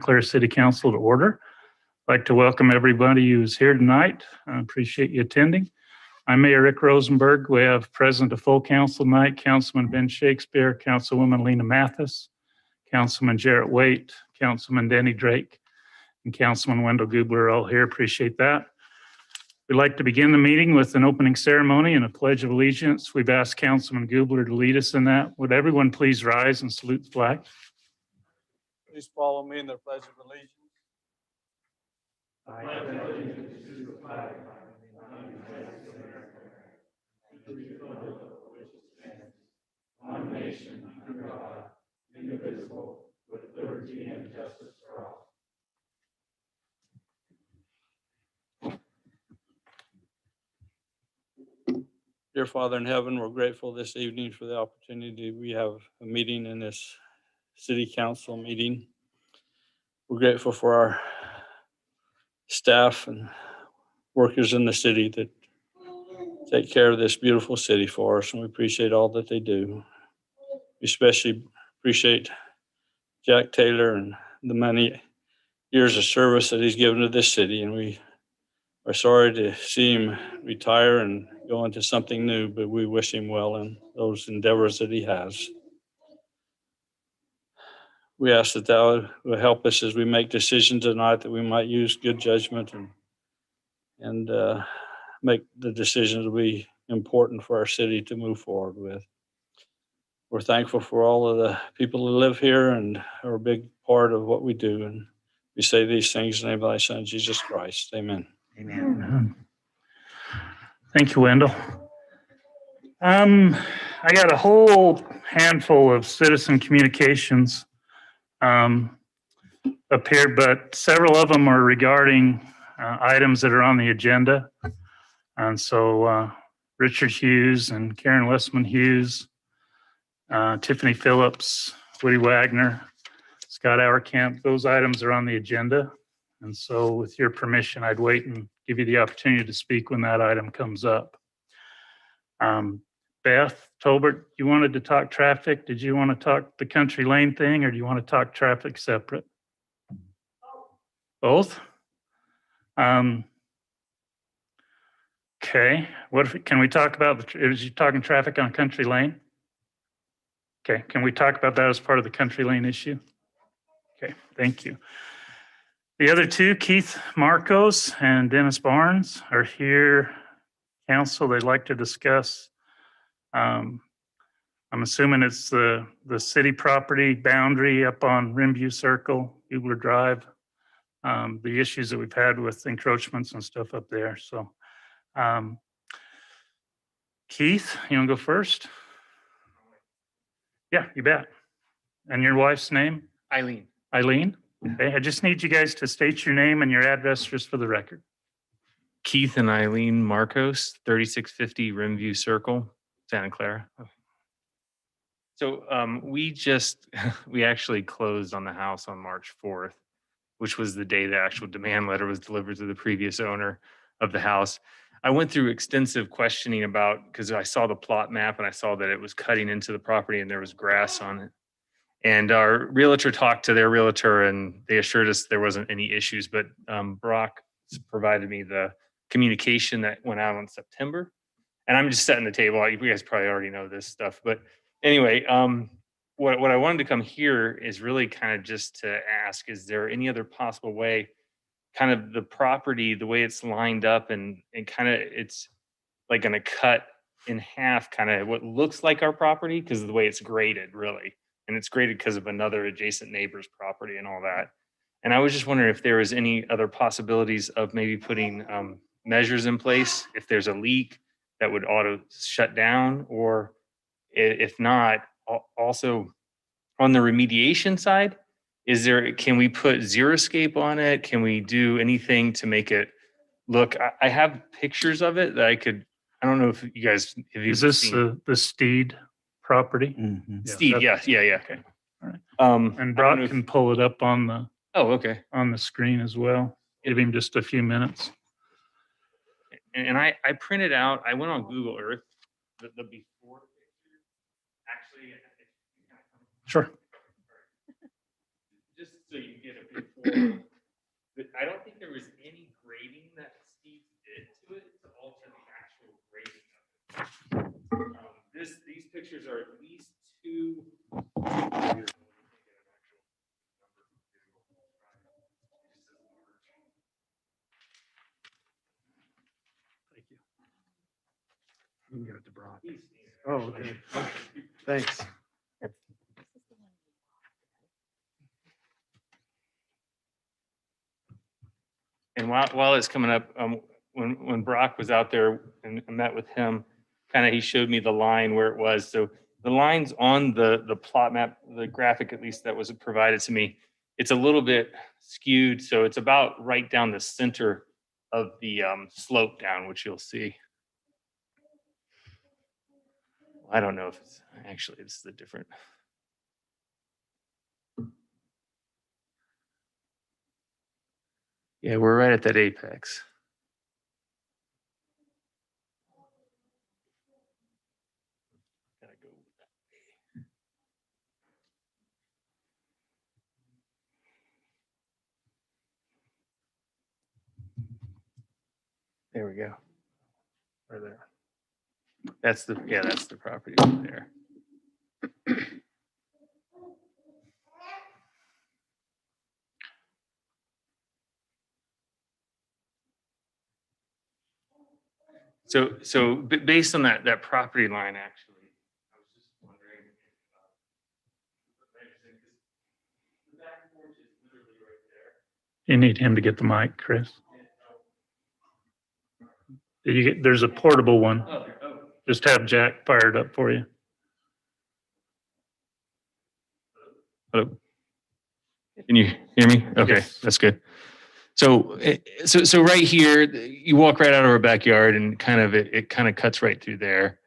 Clara City Council to order. I'd like to welcome everybody who's here tonight. I appreciate you attending. I'm Mayor Rick Rosenberg. We have present a full council tonight, Councilman Ben Shakespeare, Councilwoman Lena Mathis, Councilman Jarrett Waite, Councilman Denny Drake, and Councilman Wendell Gubler all here. Appreciate that. We'd like to begin the meeting with an opening ceremony and a pledge of allegiance. We've asked Councilman Gubler to lead us in that. Would everyone please rise and salute the flag? Please follow me in the Pledge of Allegiance. I pledge allegiance to the flag of the United States of America, and to the republic for which it stands, one nation under God, indivisible, with liberty and justice for all. Dear Father in heaven, we're grateful this evening for the opportunity. We have a meeting in this city council meeting. We're grateful for our staff and workers in the city that take care of this beautiful city for us, and we appreciate all that they do. We especially appreciate Jack Taylor and the many years of service that he's given to this city, and we are sorry to see him retire and go into something new, but we wish him well in those endeavors that he has. We ask that thou will help us as we make decisions tonight, that we might use good judgment and make the decisions that be important for our city to move forward with. We're thankful for all of the people who live here and are a big part of what we do. And we say these things in the name of thy Son, Jesus Christ. Amen. Amen. Thank you, Wendell. I got a whole handful of citizen communications up here, but several of them are regarding items that are on the agenda. And so Richard Hughes and Karen Westman Hughes, Tiffany Phillips, Woody Wagner, Scott Auerkamp, those items are on the agenda. And so with your permission, I'd wait and give you the opportunity to speak when that item comes up. Beth Tolbert, you wanted to talk traffic. Did you want to talk the country lane thing, or do you want to talk traffic separate? Both? Okay. What if, can we talk about, is you talking traffic on country lane? Okay. Can we talk about that as part of the country lane issue? Okay. Thank you. The other two, Keith Marcos and Dennis Barnes, are here. Council, they'd like to discuss. I'm assuming it's the city property boundary up on Rimview Circle, Hubler Drive, the issues that we've had with encroachments and stuff up there. So, Keith, you want to go first? Yeah, you bet. And your wife's name? Eileen. Eileen? Okay, I just need you guys to state your name and your address just for the record. Keith and Eileen Marcos, 3650 Rimview Circle, Santa Clara. So we actually closed on the house on March 4th, which was the day the actual demand letter was delivered to the previous owner of the house. I went through extensive questioning about, because I saw the plot map and I saw that it was cutting into the property and there was grass on it. And our realtor talked to their realtor and they assured us there wasn't any issues, but Brock provided me the communication that went out on September. And I'm just setting the table. You guys probably already know this stuff, but anyway, what I wanted to come here is really kind of just to ask, is there any other possible way, kind of the property, the way it's lined up and kind of it's like going to cut in half kind of what looks like our property because of the way it's graded really. And it's graded because of another adjacent neighbor's property and all that. And I was just wondering if there was any other possibilities of maybe putting measures in place if there's a leak that would auto shut down, or if not, also on the remediation side, can we put Xeriscape on it? Can we do anything to make it look, I have pictures of it that I don't know if you guys have Is this the Steed property? Mm-hmm. Steed, yeah. Okay. All right. And Brock can pull it up on the on the screen as well. Give him just a few minutes. And I printed out, I went on Google Earth, the before picture. Actually, sure. Just so you get a I don't think there was any grading that Steve did to it to alter the actual grading of it. These pictures are at least two. Thank you. You can give it to Brock. Oh, okay. Thanks. And while it's coming up, when Brock was out there and I met with him, kind of he showed me the line where it was. So the lines on the plot map, the graphic at least that was provided to me, it's a little bit skewed. So it's about right down the center of the slope down, which you'll see. I don't know if it's actually it's the different. Yeah, we're right at that apex. Gotta go that way. There we go. Right there. That's the property right there. So based on that property line, actually, I was just wondering if the back porch is literally right there. You need him to get the mic, Chris. Did you get? There's a portable one. Oh. Just have Jack fired up for you. Hello. Can you hear me? Okay, Yes. that's good. So right here, you walk right out of our backyard, and kind of it kind of cuts right through there,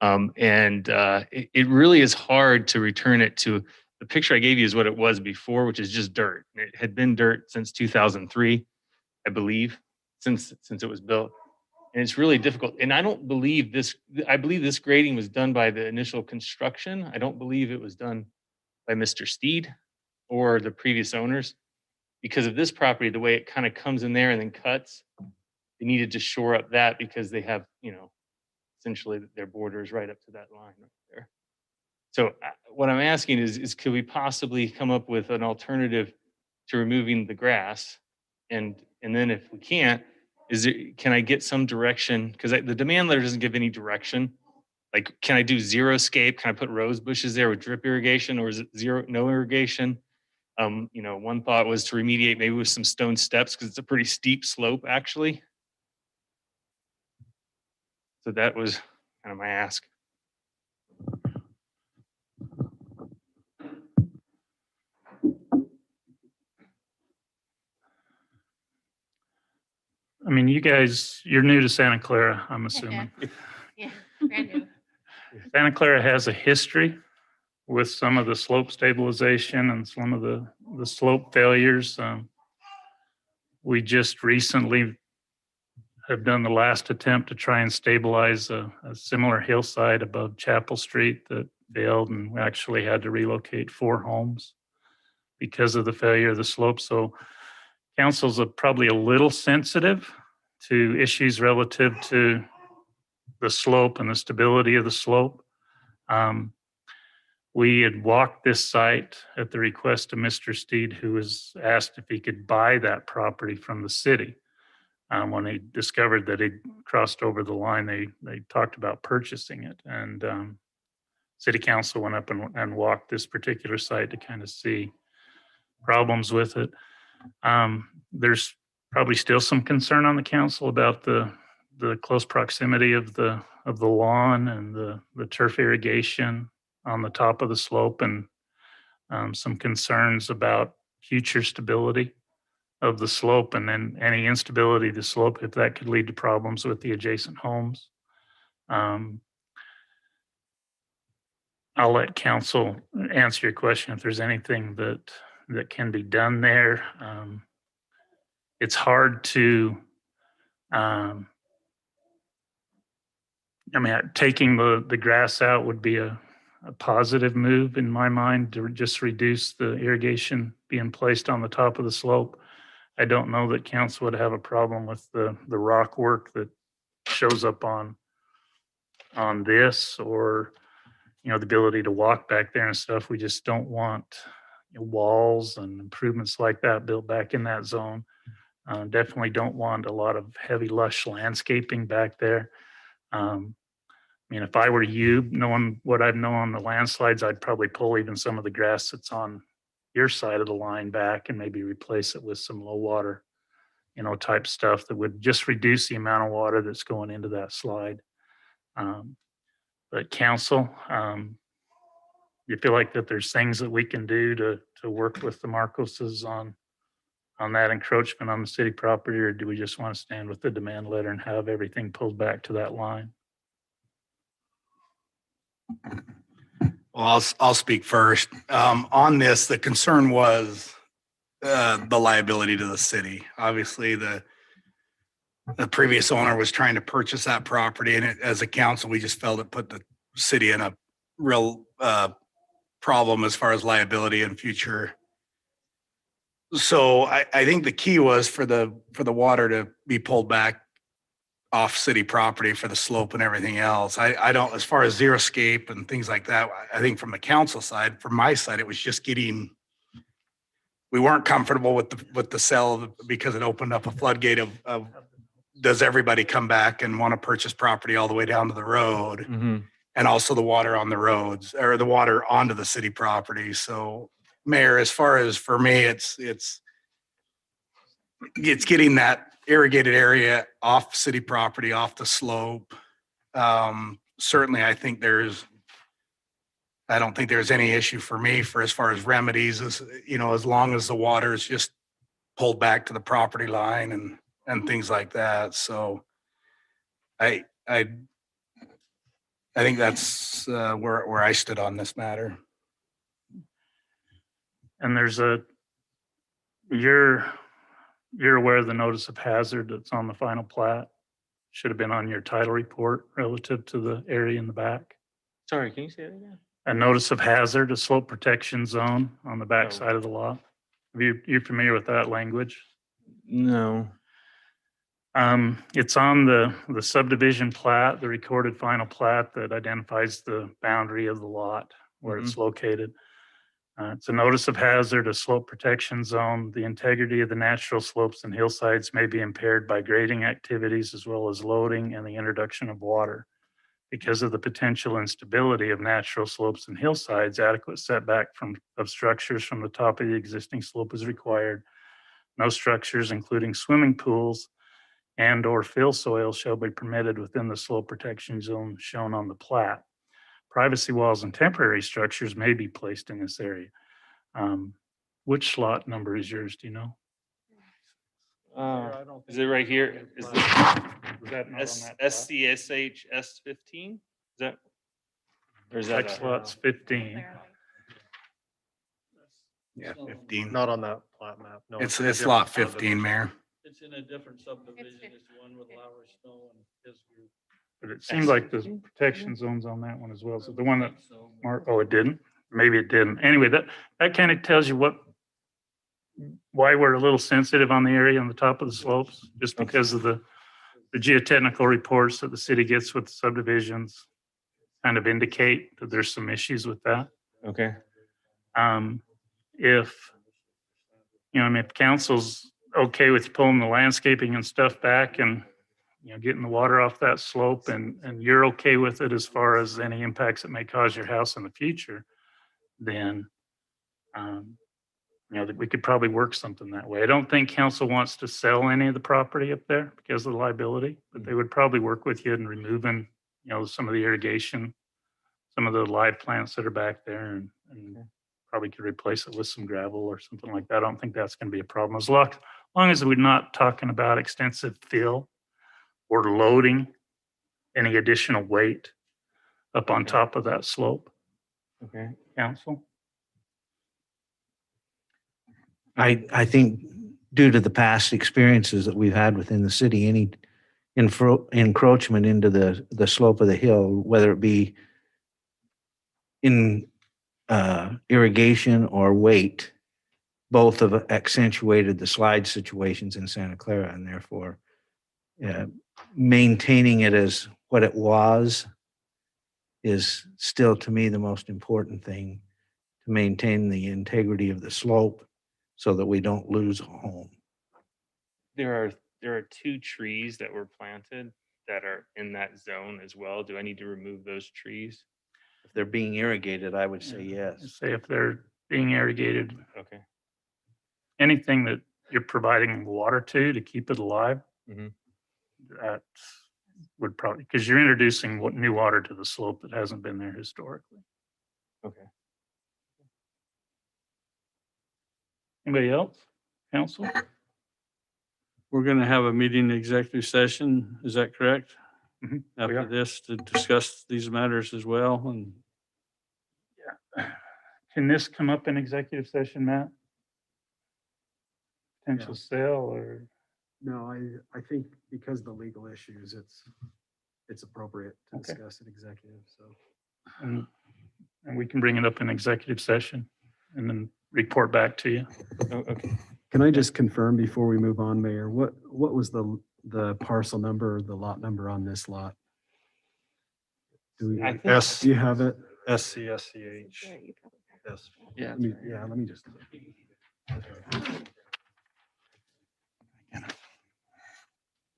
it really is hard to return it to the picture I gave you is what it was before, which is just dirt. It had been dirt since 2003, I believe, since it was built, and it's really difficult. And I don't believe this. I believe this grading was done by the initial construction. I don't believe it was done by Mr. Steed or the previous owners. Because of this property, the way it kind of comes in there and then cuts, they needed to shore up that because they have, essentially their border is right up to that line right there. So what I'm asking is could we possibly come up with an alternative to removing the grass? And then if we can't, can I get some direction? Because the demand letter doesn't give any direction. Like, can I do zero scape? Can I put rose bushes there with drip irrigation, or is it no irrigation? One thought was to remediate maybe with some stone steps because it's a pretty steep slope actually. So that was kind of my ask. I mean, you guys, you're new to Santa Clara, I'm assuming. Yeah, brand new. Santa Clara has a history with some of the slope stabilization and some of the slope failures. We just recently have done the last attempt to try and stabilize a similar hillside above Chapel Street that failed, and we actually had to relocate 4 homes because of the failure of the slope. So council's probably a little sensitive to issues relative to the slope and the stability of the slope. We had walked this site at the request of Mr. Steed, who was asked if he could buy that property from the city. When he discovered that he'd crossed over the line, they talked about purchasing it. And city council went up and walked this particular site to kind of see problems with it. There's probably still some concern on the council about the close proximity of the lawn and the turf irrigation on the top of the slope, and some concerns about future stability of the slope, and then any instability of the slope, if that could lead to problems with the adjacent homes. I'll let council answer your question if there's anything that can be done there. It's hard to, taking the grass out would be a positive move in my mind to just reduce the irrigation being placed on the top of the slope. I don't know that council would have a problem with the rock work that shows up on this, or, the ability to walk back there and stuff. We just don't want walls and improvements like that built back in that zone. Definitely don't want a lot of heavy lush landscaping back there. If I were you, knowing what I know on the landslides, I'd probably pull even some of the grass that's on your side of the line back and maybe replace it with some low water, type stuff that would just reduce the amount of water that's going into that slide. But council, you feel like that there's things that we can do to work with the Marcoses on that encroachment on the city property, or do we just want to stand with the demand letter and have everything pulled back to that line? Well, I'll speak first. On this, the concern was the liability to the city. Obviously, the previous owner was trying to purchase that property, and as a council, we just felt it put the city in a real problem as far as liability in future. So I think the key was for the water to be pulled back off city property for the slope and everything else. I don't, as far as xeriscape and things like that, I think from the council side, from my side, it was just we weren't comfortable with the sell because it opened up a floodgate of does everybody come back and want to purchase property all the way down to the road? Mm-hmm. And also the water on the roads, or the water onto the city property. So, Mayor, as far as for me, it's getting that irrigated area off city property, off the slope. Certainly, I don't think there's any issue for me for as far as remedies, as long as the water is just pulled back to the property line and things like that. So I think that's where I stood on this matter. And you're aware of the notice of hazard that's on the final plat? Should have been on your title report relative to the area in the back. Sorry, can you say that again? A notice of hazard, a slope protection zone on the back side of the lot. You're familiar with that language? No. It's on the subdivision plat, the recorded final plat that identifies the boundary of the lot where it's located. It's a notice of hazard, a slope protection zone. The integrity of the natural slopes and hillsides may be impaired by grading activities as well as loading and the introduction of water. Because of the potential instability of natural slopes and hillsides, adequate setback of structures from the top of the existing slope is required. No structures, including swimming pools and or fill soil, shall be permitted within the slope protection zone shown on the plat. Privacy walls and temporary structures may be placed in this area. Which lot number is yours? Do you know? Is it right here? Is that not on that plat? SCSH S15? Is that? Or is that? Tax lot's 15. Yeah, 15. Not on that plat map. No. It's a different lot subdivision. 15, Mayor. It's in a different subdivision. It's the one with Lowry Snow and his group. But it seemed like there's protection zones on that one as well. So the one that it didn't. Maybe it didn't. Anyway, that kind of tells you why we're a little sensitive on the area on the top of the slopes, just because of the geotechnical reports that the city gets with subdivisions kind of indicate that there's some issues with that. Okay. If council's okay with pulling the landscaping and stuff back and getting the water off that slope, and you're okay with it as far as any impacts it may cause your house in the future, then that we could probably work something that way. I don't think council wants to sell any of the property up there because of the liability, but they would probably work with you in removing some of the irrigation, some of the live plants that are back there, and probably could replace it with some gravel or something like that. I don't think that's going to be a problem, as long as we're not talking about extensive fill or loading any additional weight up on top of that slope. Okay. Council? I think due to the past experiences that we've had within the city, any encroachment into the slope of the hill, whether it be in irrigation or weight, both have accentuated the slide situations in Santa Clara, and therefore maintaining it as what it was is still, to me, the most important thing, to maintain the integrity of the slope so that we don't lose a home. There are 2 trees that were planted that are in that zone as well. Do I need to remove those trees? If they're being irrigated, I would say yes. Say if they're being irrigated, Okay. anything that you're providing water to keep it alive, Mhm. that would probably, because you're introducing new water to the slope that hasn't been there historically. Okay. Anybody else? Council? We're going to have a meeting executive session. Is that correct? Mhm, we After are. this to discuss these matters as well. And Can this come up in executive session, Matt? Potential sale or? No, I think because of the legal issues, it's appropriate to Okay. discuss in executive, so. And we can bring it up in executive session and then report back to you. Oh, okay. Can I just confirm before we move on, Mayor, what was the parcel number, the lot number on this lot? I think- Do you have it? SCSCH. Yes. Yeah. Let me just.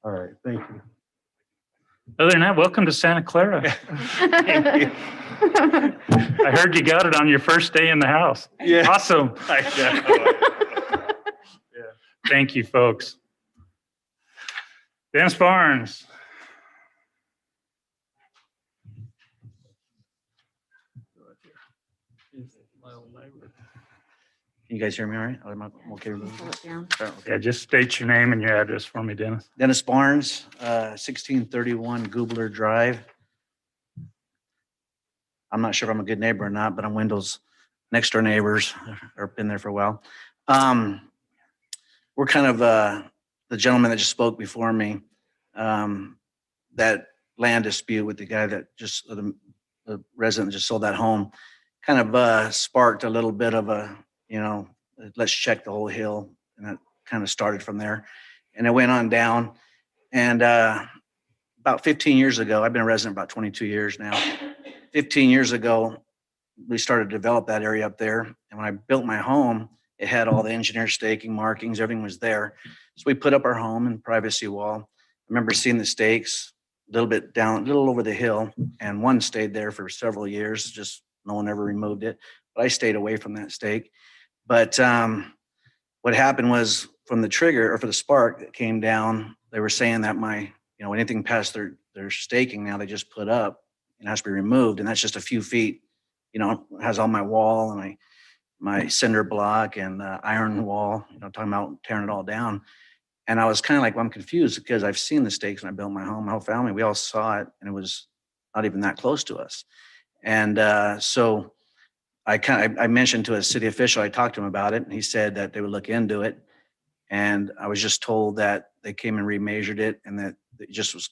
All right, thank you. Other than that, welcome to Santa Clara. I heard you got it on your first day in the house. Yeah. Awesome. Thank you, folks. Dennis Barnes. Can you guys hear me all right? I'm okay. Pull it down. Yeah, just state your name and your address for me, Dennis. Dennis Barnes, 1631 Goobler Drive. I'm not sure if I'm a good neighbor or not, but I'm Wendell's next door neighbors, or been there for a while. We're kind of the gentleman that just spoke before me, that land dispute with the guy that just, the resident that just sold that home, kind of sparked a little bit of a, let's check the whole hill. And that kind of started from there. And it went on down. And about 15 years ago, I've been a resident about 22 years now. 15 years ago, we started to develop that area up there. And when I built my home, it had all the engineer staking markings, everything was there. So we put up our home and privacy wall. I remember seeing the stakes a little bit down, a little over the hill, and one stayed there for several years, just no one ever removed it. But I stayed away from that stake. But what happened was from the trigger or for the spark that came down, they were saying that anything past their staking now they just put up, it has to be removed. And that's just a few feet, it has all my wall and my cinder block and iron wall, talking about tearing it all down. And I was kind of like, well, I'm confused because I've seen the stakes when I built my home. My whole family, we all saw it, and it was not even that close to us. And so I mentioned to a city official, I talked to him about it, and he said that they would look into it. And I was just told that they came and remeasured it, and that it just was,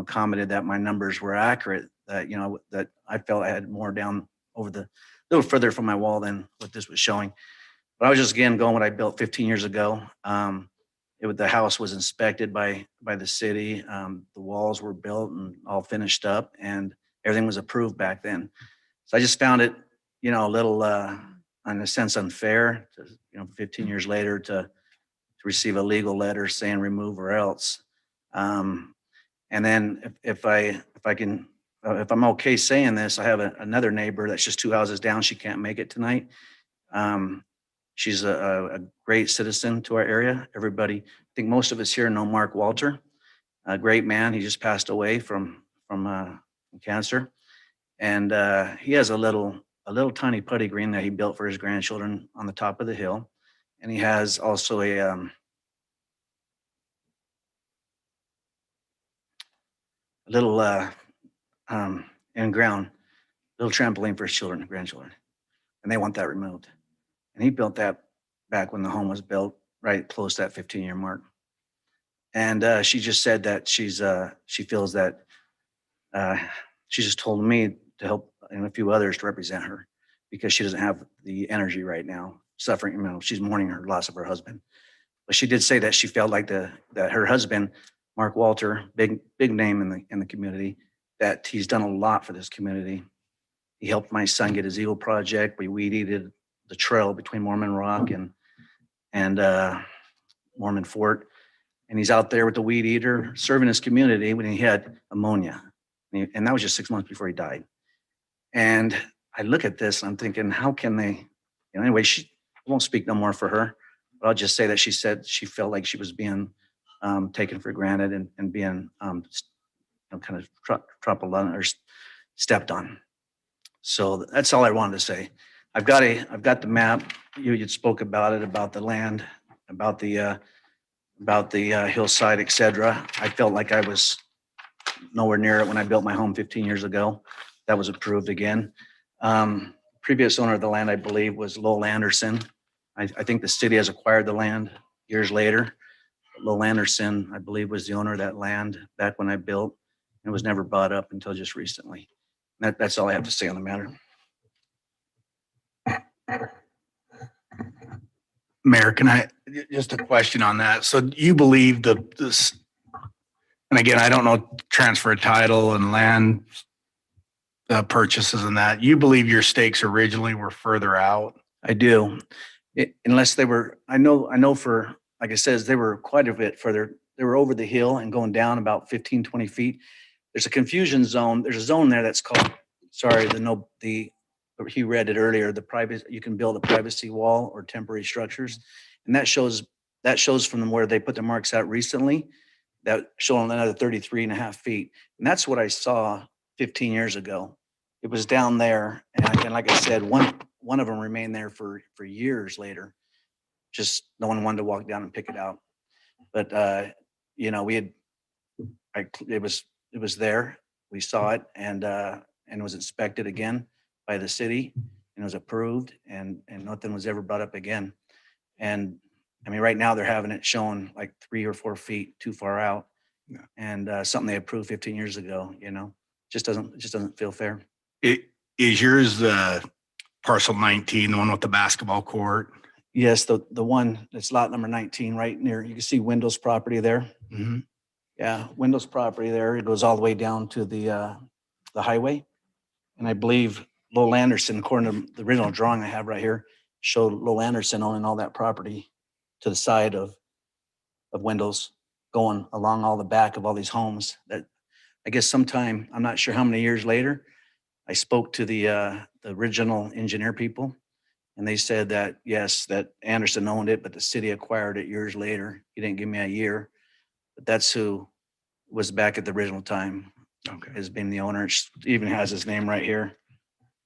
commented that my numbers were accurate. That that I felt I had more down over a little further from my wall than what this was showing. But I was just again going what I built 15 years ago. The house was inspected by the city. The walls were built and all finished up, and everything was approved back then. So I just found it, a little, in a sense, unfair to, 15 years later to receive a legal letter saying remove or else. And then if I'm okay saying this, I have another neighbor that's just 2 houses down. She can't make it tonight. She's a great citizen to our area. Everybody, I think most of us here know Mark Walter, a great man. He just passed away from cancer. And he has a little tiny putty green that he built for his grandchildren on the top of the hill. And he has also a little in-ground little trampoline for his children and grandchildren. And they want that removed. And he built that back when the home was built, right close to that 15-year mark. And she just said that she feels that she just told me to help and a few others to represent her because she doesn't have the energy right now suffering, she's mourning her loss of her husband. But she did say that she felt like that her husband, Mark Walter, big name in the community, that he's done a lot for this community. He helped my son get his Eagle project. We weed-eated the trail between Mormon Rock and Mormon Fort. And he's out there with the weed eater serving his community when he had pneumonia. And that was just 6 months before he died. And I look at this and I'm thinking, how can they, anyway, I won't speak no more for her, but I'll just say that she said she felt like she was being taken for granted and being kind of trampled on or stepped on. So that's all I wanted to say. I've got the map. You spoke about it, about the land, about the hillside, etc. I felt like I was nowhere near it when I built my home 15 years ago. That was approved again. Previous owner of the land, I believe, was Lowell Anderson. I think the city has acquired the land years later. Lowell Anderson, I believe, was the owner of that land back when I built. It was never bought up until just recently. That's all I have to say on the matter. Mayor, can I, just a question on that. So you believe this, and again, I don't know transfer of title and land purchases and that, you believe your stakes originally were further out? I do. Unless they were, I know for, like I says, they were quite a bit further. They were over the hill and going down about 15, 20 feet. There's a confusion zone. There's a zone there that's called, he read it earlier, the private, you can build a privacy wall or temporary structures. And that shows from where they put the marks out recently, that showing another 33.5 feet. And that's what I saw 15 years ago. It was down there. And like I said, one of them remained there for years later. Just no one wanted to walk down and pick it out. But, it was there. We saw it and it was inspected again by the city and it was approved and nothing was ever brought up again. And I mean, right now they're having it shown like 3 or 4 feet too far out. Yeah. And something they approved 15 years ago, just doesn't feel fair. Is yours parcel 19, the one with the basketball court? Yes, the one that's lot number 19 right near, you can see Windows property there. Mm-hmm. Yeah, Windows property there. It goes all the way down to the highway. And I believe Lowell Anderson, according to the original drawing I have right here, showed Lowell Anderson owning all that property to the side of Windows, going along all the back of all these homes. That I guess sometime, I'm not sure how many years later, I spoke to the original engineer people. And they said that, yes, that Anderson owned it, but the city acquired it years later. He didn't give me a year, but that's who was back at the original time. Okay. Has been the owner. It even has his name right here.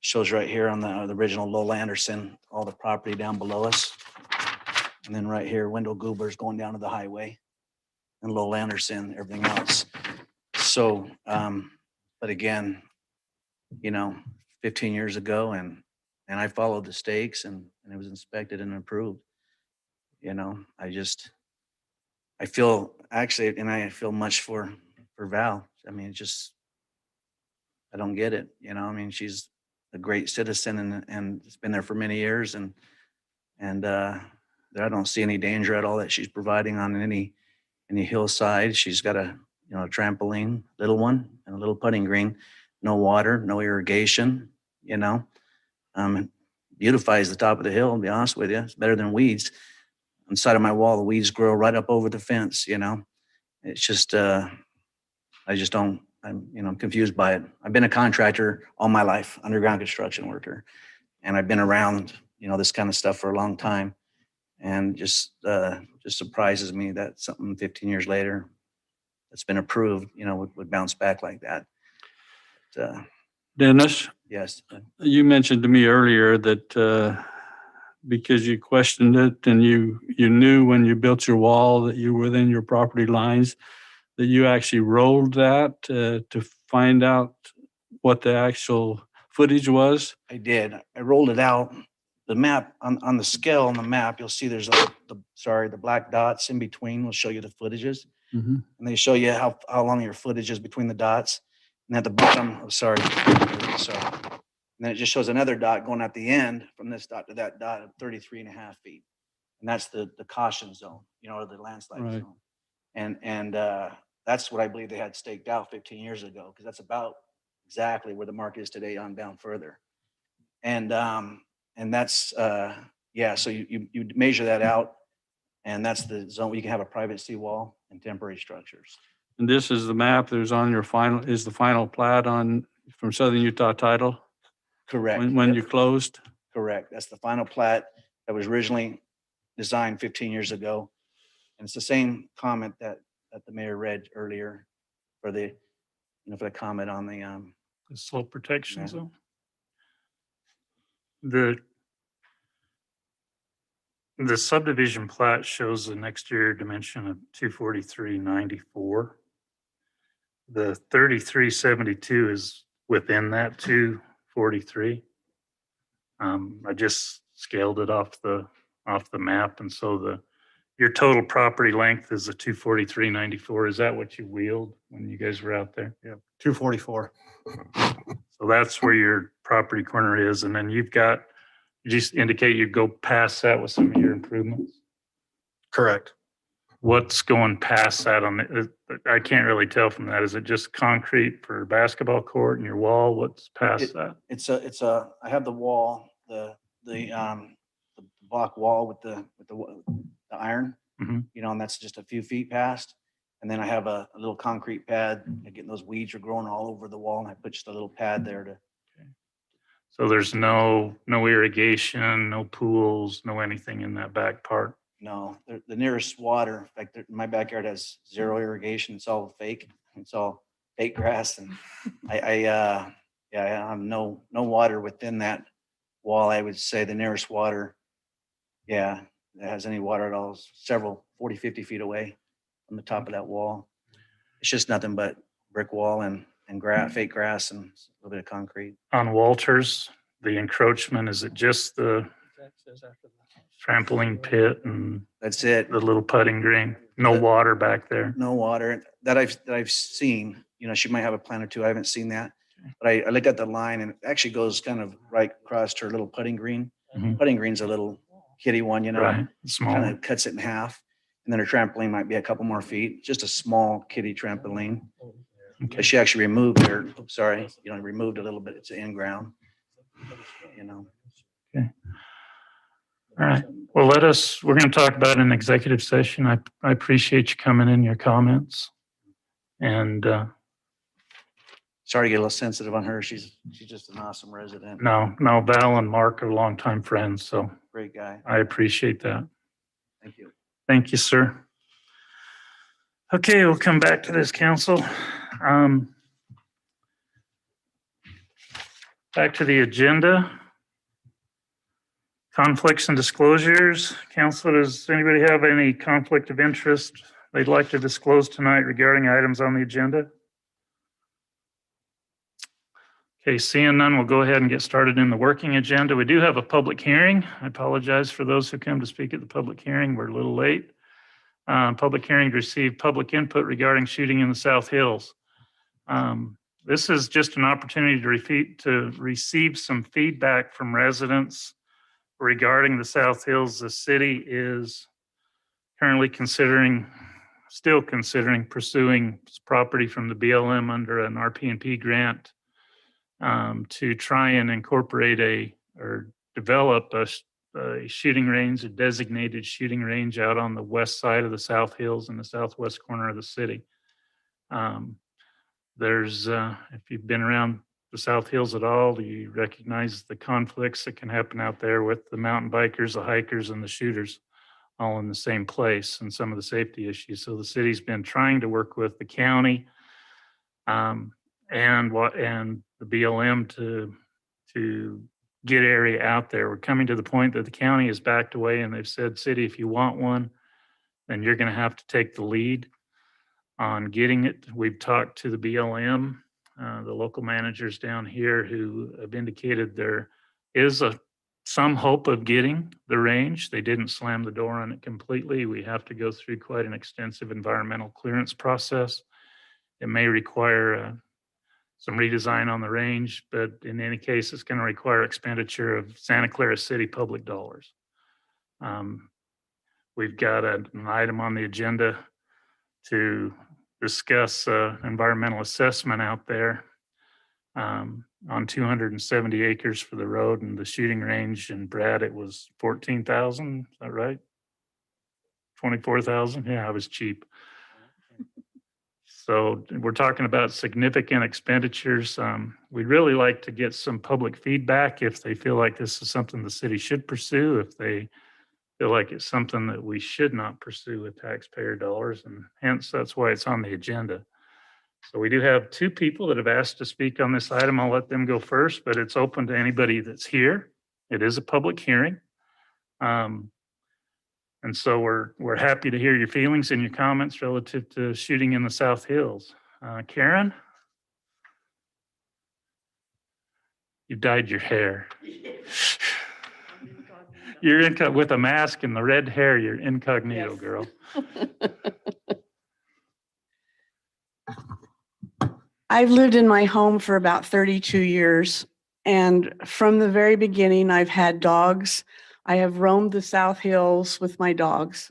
Shows right here on the original Lowell Anderson, all the property down below us. And then right here, Wendell Goobler's going down to the highway and Lowell Anderson, everything else. So, but again, 15 years ago and I followed the stakes and it was inspected and approved. I feel actually, and I feel much for Val. I mean, I don't get it. She's a great citizen and it's been there for many years and I don't see any danger at all that she's providing on any hillside. She's got a trampoline, little one, and a little putting green, no water, no irrigation, beautifies the top of the hill, to be honest with you. It's better than weeds. On the side of my wall, the weeds grow right up over the fence, It's just, I'm confused by it. I've been a contractor all my life, underground construction worker. And I've been around, this kind of stuff for a long time. And just surprises me that something 15 years later that's been approved, would bounce back like that. Dennis, Yes. you mentioned to me earlier that because you questioned it and you knew when you built your wall that you were within your property lines, that you actually rolled that to find out what the actual footage was? I did. I rolled it out. The map on the scale on the map, you'll see there's the black dots in between will show you the footages. Mm-hmm. And they show you how long your footage is between the dots. And at the bottom, And then it just shows another dot going at the end from this dot to that dot of 33.5 feet. And that's the caution zone, or the landslide Right. zone. And that's what I believe they had staked out 15 years ago, because that's about exactly where the mark is today on down further. And that's, yeah, so you measure that out, and that's the zone where you can have a private seawall and temporary structures. And this is the map that is on your is the final plat from Southern Utah Title? Correct. When Yep. you closed? Correct. That's the final plat that was originally designed 15 years ago. And it's the same comment that the mayor read earlier for the, for the comment on The slope protection Yeah. zone. The subdivision plat shows an exterior dimension of 243.94. The 3372 is within that 243. I just scaled it off the map, and so your total property length is a 243.94. Is that what you wheeled when you guys were out there? Yeah, 244. So that's where your property corner is, and then you just indicate you go past that with some of your improvements. Correct. What's going past that I can't really tell from that. Is it just concrete for basketball court and your wall? What's past that? I have the wall, the block wall with the iron, Mhm. and that's just a few feet past. And then I have a little concrete pad, getting those weeds are growing all over the wall, and I put just a little pad there to. So there's no irrigation, no pools, no anything in that back part. No, the nearest water, in fact, my backyard has zero irrigation. It's all fake. It's all fake grass. And I have no water within that wall. I would say the nearest water, that has any water at all is several 40, 50 feet away from the top of that wall. It's just nothing but brick wall and fake grass and a little bit of concrete. On Walters, the encroachment, is it just the trampoline pit and That's it. the little putting green? No water back there? No water that I've seen. She might have a plan or two. I haven't seen that, but I look at the line, and it actually goes kind of right across to her little putting green. Mhm. Putting green's a little kitty one, Right, small. kind of cuts it in half, and then her trampoline might be a couple more feet. Just a small kitty trampoline. Okay. But she actually removed removed a little bit. It's in ground. All right. Well, we're going to talk about an executive session. I appreciate you coming in, your comments. And Sorry to get a little sensitive on her. She's just an awesome resident. no, Val and Mark are longtime friends, so Great guy. I appreciate that. Thank you. Thank you, sir. Okay, we'll come back to this, council. Back to the agenda. Conflicts and disclosures. Council, does anybody have any conflict of interest they'd like to disclose tonight regarding items on the agenda? Okay, seeing none, we'll go ahead and get started in the working agenda. We do have a public hearing. I apologize for those who come to speak at the public hearing. We're a little late. Public hearing to receive public input regarding shooting in the South Hills. This is just an opportunity to receive some feedback from residents regarding the South Hills. The city is currently still considering pursuing property from the BLM under an RP&P grant to try and incorporate or develop a shooting range, a designated shooting range out on the west side of the South Hills in the southwest corner of the city. If you've been around the South Hills at all, you recognize the conflicts that can happen out there with the mountain bikers, the hikers, and the shooters all in the same place, and some of the safety issues. So the city's been trying to work with the county and the BLM to get area out there. We're coming to the point that the county has backed away, and they've said, city, if you want one, then you're going to have to take the lead on getting it. We've talked to the BLM, the local managers down here, who have indicated there is some hope of getting the range. They didn't slam the door on it completely. We have to go through quite an extensive environmental clearance process. It may require some redesign on the range, but in any case, it's going to require expenditure of Santa Clara City public dollars. We've got an item on the agenda to discuss environmental assessment out there on 270 acres for the road and the shooting range. And Brad, it was 14,000, is that right? 24,000? Yeah, I was cheap. So we're talking about significant expenditures. We'd really like to get some public feedback if they feel like this is something the city should pursue, if they feel like it's something that we should not pursue with taxpayer dollars, and hence that's why it's on the agenda. So we do have two people that have asked to speak on this item. I'll let them go first, but it's open to anybody that's here. It is a public hearing. And so we're happy to hear your feelings and your comments relative to shooting in the South Hills. Karen? You dyed your hair. You're with a mask and the red hair, you're incognito, Yes. girl. I've lived in my home for about 32 years. And from the very beginning, I've had dogs. I have roamed the South Hills with my dogs.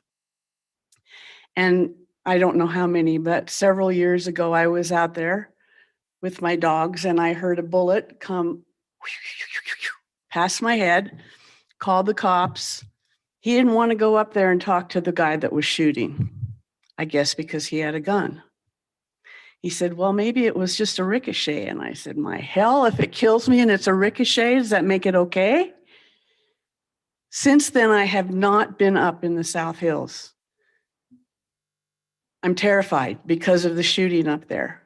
And I don't know how many, but several years ago, I was out there with my dogs and I heard a bullet come past my head, called the cops. He didn't want to go up there and talk to the guy that was shooting, I guess because he had a gun. He said, well, maybe it was just a ricochet. And I said, my hell, if it kills me and it's a ricochet, does that make it okay? Since then, I have not been up in the South Hills. I'm terrified because of the shooting up there.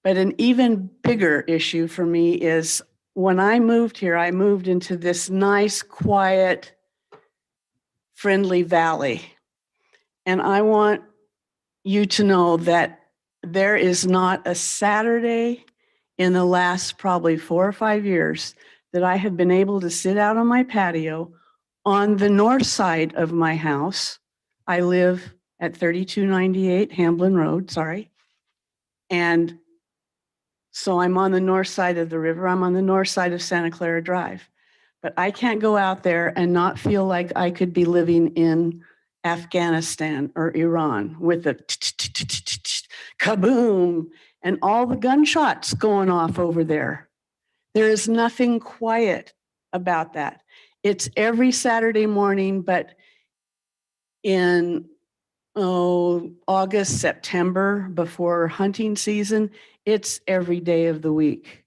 But an even bigger issue for me is when I moved here, I moved into this nice, quiet, friendly valley. And I want you to know that there is not a Saturday in the last probably 4 or 5 years that I have been able to sit out on my patio on the north side of my house. I live at 3298 Hamblin Road, sorry. And so I'm on the north side of the river. I'm on the north side of Santa Clara Drive. But I can't go out there and not feel like I could be living in Afghanistan or Iran with the kaboom and all the gunshots going off over there. There is nothing quiet about that. It's every Saturday morning, but in August, September, before hunting season, it's every day of the week.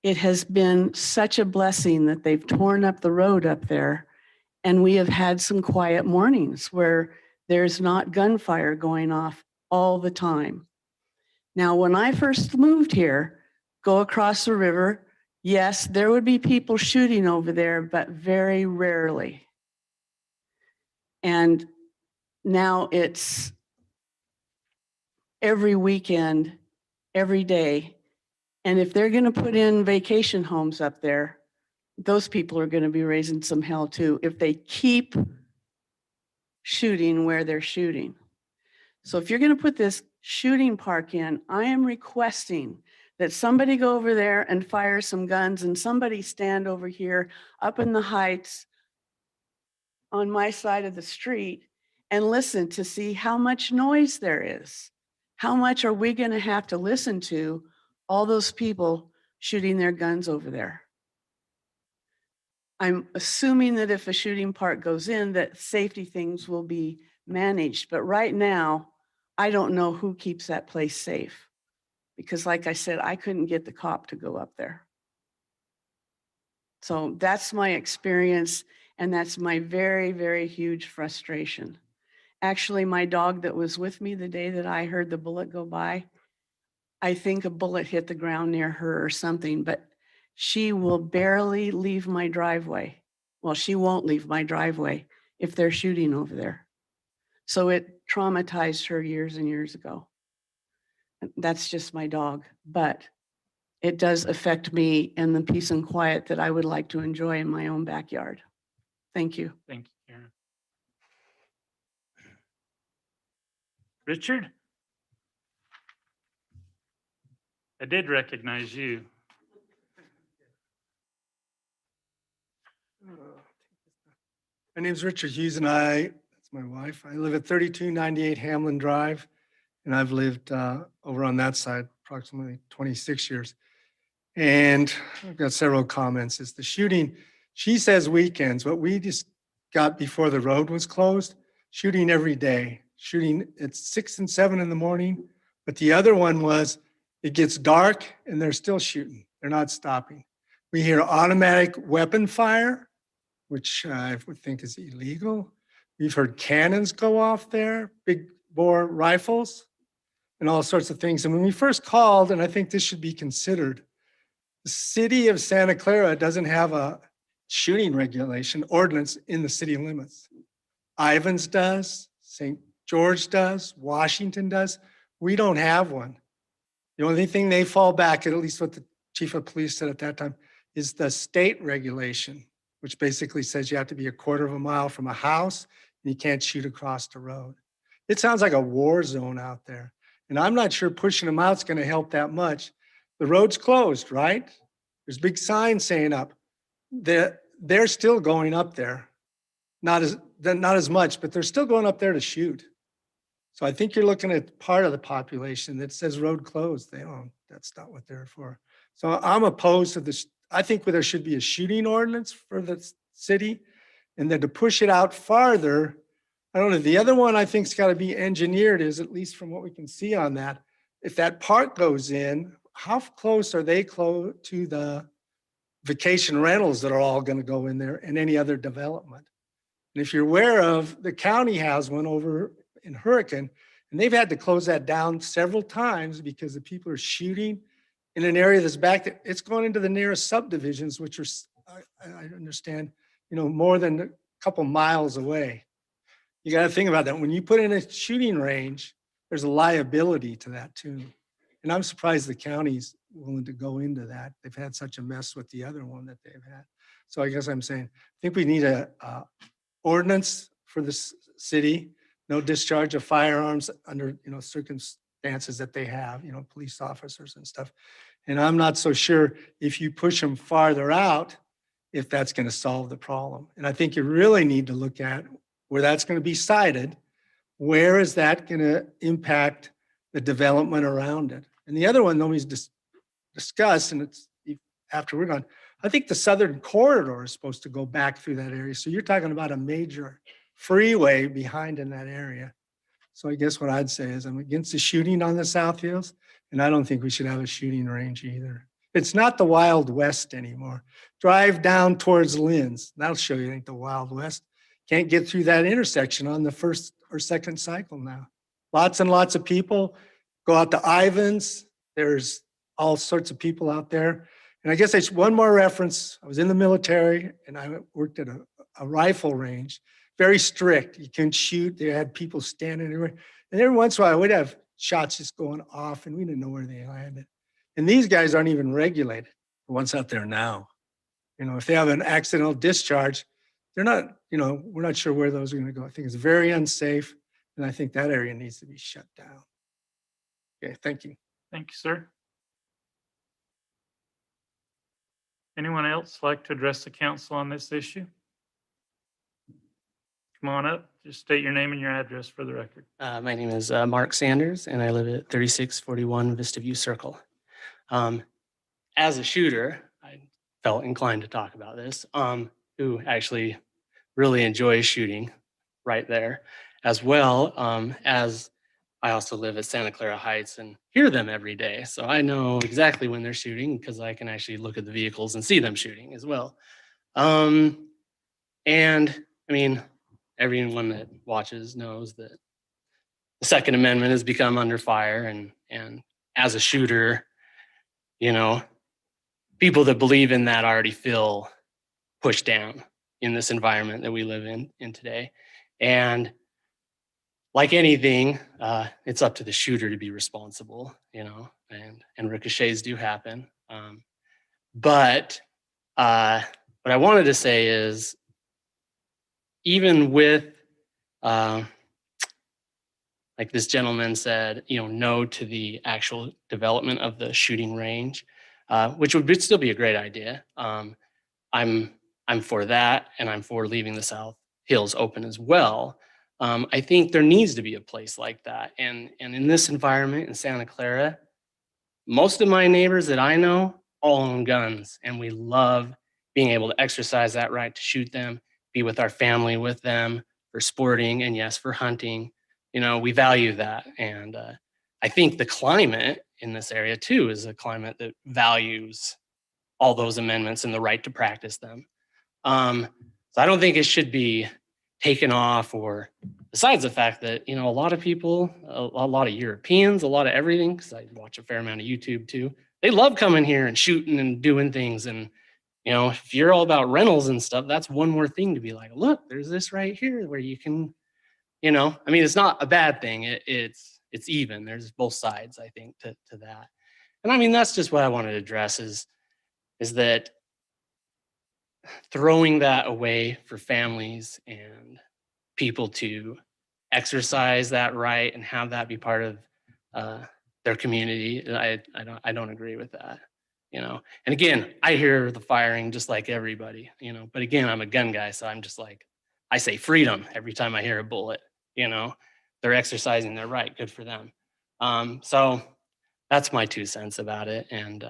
It has been such a blessing that they've torn up the road up there. And we have had some quiet mornings where there's not gunfire going off all the time. Now, when I first moved here, go across the river, yes, there would be people shooting over there, but very rarely. And now it's every weekend, every day. And if they're going to put in vacation homes up there, those people are going to be raising some hell too if they keep shooting where they're shooting. So if you're going to put this shooting park in, I am requesting that somebody go over there and fire some guns and somebody stand over here up in the heights on my side of the street and listen to see how much noise there is. How much are we going to have to listen to all those people shooting their guns over there? I'm assuming that if a shooting park goes in, that safety things will be managed. But right now, I don't know who keeps that place safe. Because like I said, I couldn't get the cop to go up there. So that's my experience. And that's my very, very huge frustration. Actually, my dog that was with me the day that I heard the bullet go by, I think a bullet hit the ground near her or something, but she will barely leave my driveway. Well, she won't leave my driveway if they're shooting over there. So it traumatized her years and years ago. That's just my dog, but it does affect me and the peace and quiet that I would like to enjoy in my own backyard. Thank you. Thank you, Karen. Richard? I did recognize you. My name's Richard Hughes and that's my wife. I live at 3298 Hamlin Drive and I've lived over on that side approximately 26 years. And I've got several comments. It's the shooting. She says weekends, but we just got before the road was closed, shooting every day, shooting at 6 and 7 in the morning. But the other one was it gets dark and they're still shooting. They're not stopping. We hear automatic weapon fire, which I would think is illegal. We've heard cannons go off there, big bore rifles, and all sorts of things. And when we first called, and I think this should be considered, the city of Santa Clara doesn't have a shooting regulation ordinance in the city limits. Ivans does, St. George does, Washington does. We don't have one. The only thing they fall back at least what the chief of police said at that time, is the state regulation, which basically says you have to be a quarter of a mile from a house and you can't shoot across the road. It sounds like a war zone out there. And I'm not sure pushing them out is going to help that much. The road's closed, right? There's big signs saying up. They're still going up there. Not as much, but they're still going up there to shoot. So I think you're looking at part of the population that says road closed. That's not what they're for. So I'm opposed to this. I think there should be a shooting ordinance for the city, and then to push it out farther, I don't know. The other one I think's got to be engineered is, at least from what we can see on that, if that park goes in, how close are they to the vacation rentals that are all going to go in there and any other development? And if you're aware of, the county has one over in Hurricane, and they've had to close that down several times because the people are shooting in an area that's back there. It's going into the nearest subdivisions, which are, I understand, more than a couple miles away. You got to think about that. When you put in a shooting range, there's a liability to that too. And I'm surprised the county's willing to go into that. They've had such a mess with the other one that they've had. So I guess I'm saying, I think we need a ordinance for the city, no discharge of firearms under, circumstances that they have, police officers and stuff. And I'm not so sure if you push them farther out, if that's going to solve the problem. And I think you really need to look at where that's going to be sited. Where is that going to impact the development around it? And the other one nobody's discussed, and it's after we're gone, I think the southern corridor is supposed to go back through that area. So you're talking about a major freeway behind in that area. So I guess what I'd say is I'm against the shooting on the South Hills, and I don't think we should have a shooting range either. It's not the Wild West anymore. Drive down towards Lynn's. That'll show you it ain't the Wild West. Can't get through that intersection on the first or second cycle now. Lots and lots of people go out to Ivans. There's all sorts of people out there. And I guess it's one more reference. I was in the military and I worked at a rifle range. Very strict. You couldn't shoot. They had people standing everywhere. And every once in a while, we'd have shots just going off and we didn't know where they landed. And these guys aren't even regulated. The ones out there now. If they have an accidental discharge, they're not, we're not sure where those are going to go. I think it's very unsafe. And I think that area needs to be shut down. Okay, thank you. Thank you, sir. Anyone else like to address the council on this issue? Come on up, just state your name and your address for the record. My name is Mark Sanders, and I live at 3641 Vista View Circle. As a shooter, I felt inclined to talk about this, who actually really enjoys shooting right there, as well as I also live at Santa Clara Heights and hear them every day. So I know exactly when they're shooting because I can actually look at the vehicles and see them shooting as well. And I mean, everyone that watches knows that the Second Amendment has become under fire. And as a shooter, people that believe in that already feel pushed down in this environment that we live in today. And like anything, it's up to the shooter to be responsible, and ricochets do happen. But what I wanted to say is, even with like this gentleman said, no to the actual development of the shooting range, which would still be a great idea. I'm for that, and I'm for leaving the South Hills open as well. I think there needs to be a place like that, and in this environment in Santa Clara, most of my neighbors that I know all own guns, and we love being able to exercise that right to shoot them, be with our family with them for sporting, and yes, for hunting. We value that, and I think the climate in this area too is a climate that values all those amendments and the right to practice them. So I don't think it should be taken off, or besides the fact that, a lot of people, a lot of Europeans, a lot of everything, because I watch a fair amount of YouTube too, they love coming here and shooting and doing things. And, if you're all about rentals and stuff, that's one more thing to be like, look, there's this right here where you can, it's not a bad thing. It's even. There's both sides, I think, to that. And that's just what I wanted to address is that throwing that away for families and people to exercise that right and have that be part of their community. I don't agree with that, And again, I hear the firing just like everybody, But again, I'm a gun guy, so I'm just like, I say freedom every time I hear a bullet. They're exercising their right. Good for them. So that's my 2 cents about it. And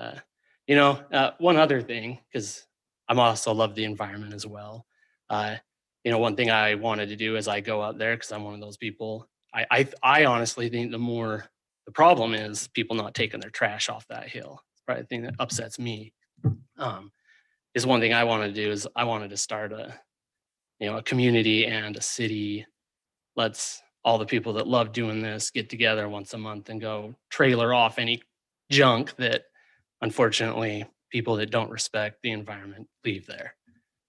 one other thing, because I'm also love the environment as well. One thing I wanted to do as I go out there, because I'm one of those people, I honestly think the problem is people not taking their trash off that hill. It's probably the thing that upsets me. Is one thing I want to do is I wanted to start a community and a city. Let's all the people that love doing this get together once a month and go trailer off any junk that unfortunately people that don't respect the environment leave there.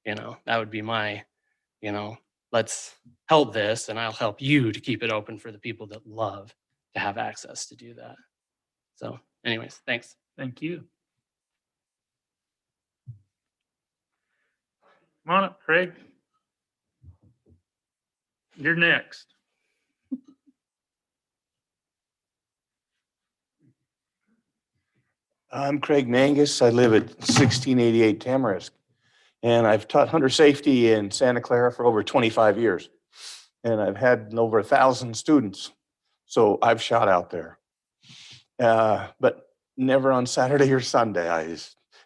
That would be my, let's help this, and I'll help you to keep it open for the people that love to have access to do that. So anyways, thanks. Thank you. Come on up, Craig. You're next. I'm Craig Mangus. I live at 1688 Tamarisk, and I've taught hunter safety in Santa Clara for over 25 years, and I've had over 1,000 students. So I've shot out there, but never on Saturday or Sunday.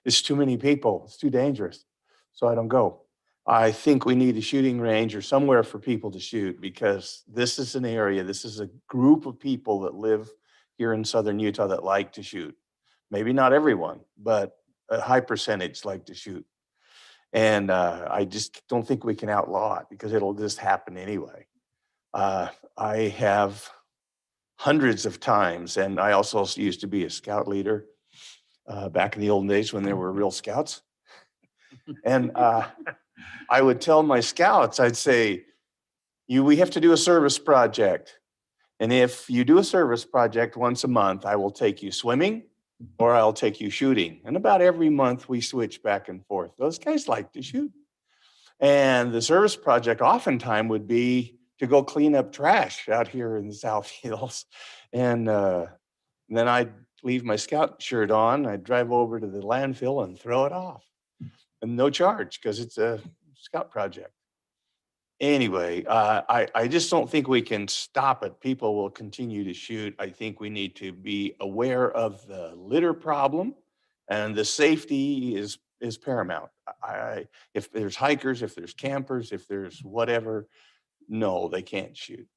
It's too many people. It's too dangerous, so I don't go. I think we need a shooting range or somewhere for people to shoot, because this is an area, this is a group of people that live here in southern Utah that like to shoot. Maybe not everyone, but a high percentage like to shoot. And I just don't think we can outlaw it, because it'll just happen anyway. I have hundreds of times, and I also used to be a scout leader back in the old days when there were real scouts. And I would tell my scouts, I'd say, we have to do a service project. And if you do a service project once a month, I will take you swimming or I'll take you shooting. And about every month we switch back and forth. Those guys like to shoot. And the service project oftentimes would be to go clean up trash out here in the South Hills. And then I'd leave my scout shirt on. I'd drive over to the landfill and throw it off. And no charge, because it's a scout project. Anyway, I just don't think we can stop it. People will continue to shoot. I think we need to be aware of the litter problem, and the safety is paramount. If there's hikers, if there's campers, if there's whatever, no, they can't shoot.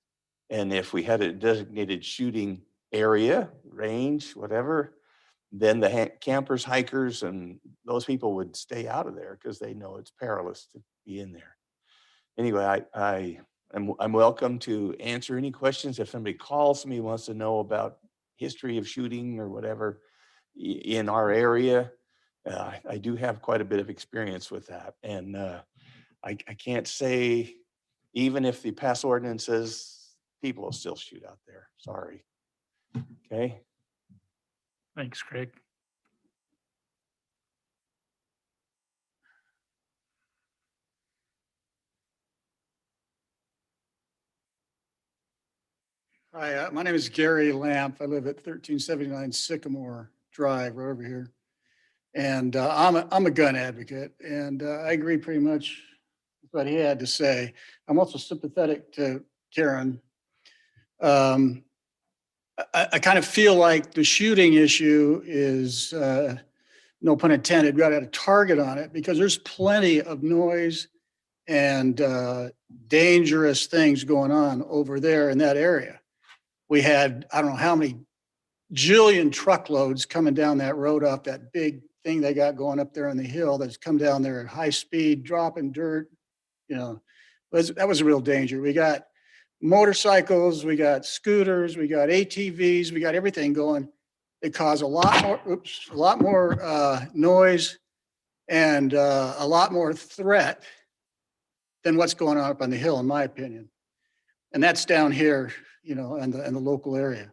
And if we had a designated shooting area, range, whatever, then the campers, hikers, and those people would stay out of there, because they know it's perilous to be in there. Anyway, I'm welcome to answer any questions. If somebody calls me, wants to know about history of shooting or whatever in our area, I do have quite a bit of experience with that. And I can't say, even if the pass ordinances, people will still shoot out there. Sorry. Okay. Thanks, Craig. Hi, my name is Gary Lamp. I live at 1379 Sycamore Drive, right over here. And I'm a gun advocate, and I agree pretty much with what he had to say. I'm also sympathetic to Karen. Um, I kind of feel like the shooting issue is, no pun intended, got a target on it because there's plenty of noise and dangerous things going on over there in that area. We had, I don't know how many jillion truckloads coming down that road off that big thing they got going up there on the hill that's come down there at high speed, dropping dirt. You know, that was a real danger. We got motorcycles, we got scooters, we got ATVs, we got everything going. They cause a lot more noise and a lot more threat than what's going on up on the hill, in my opinion. And that's down here, you know, in the local area.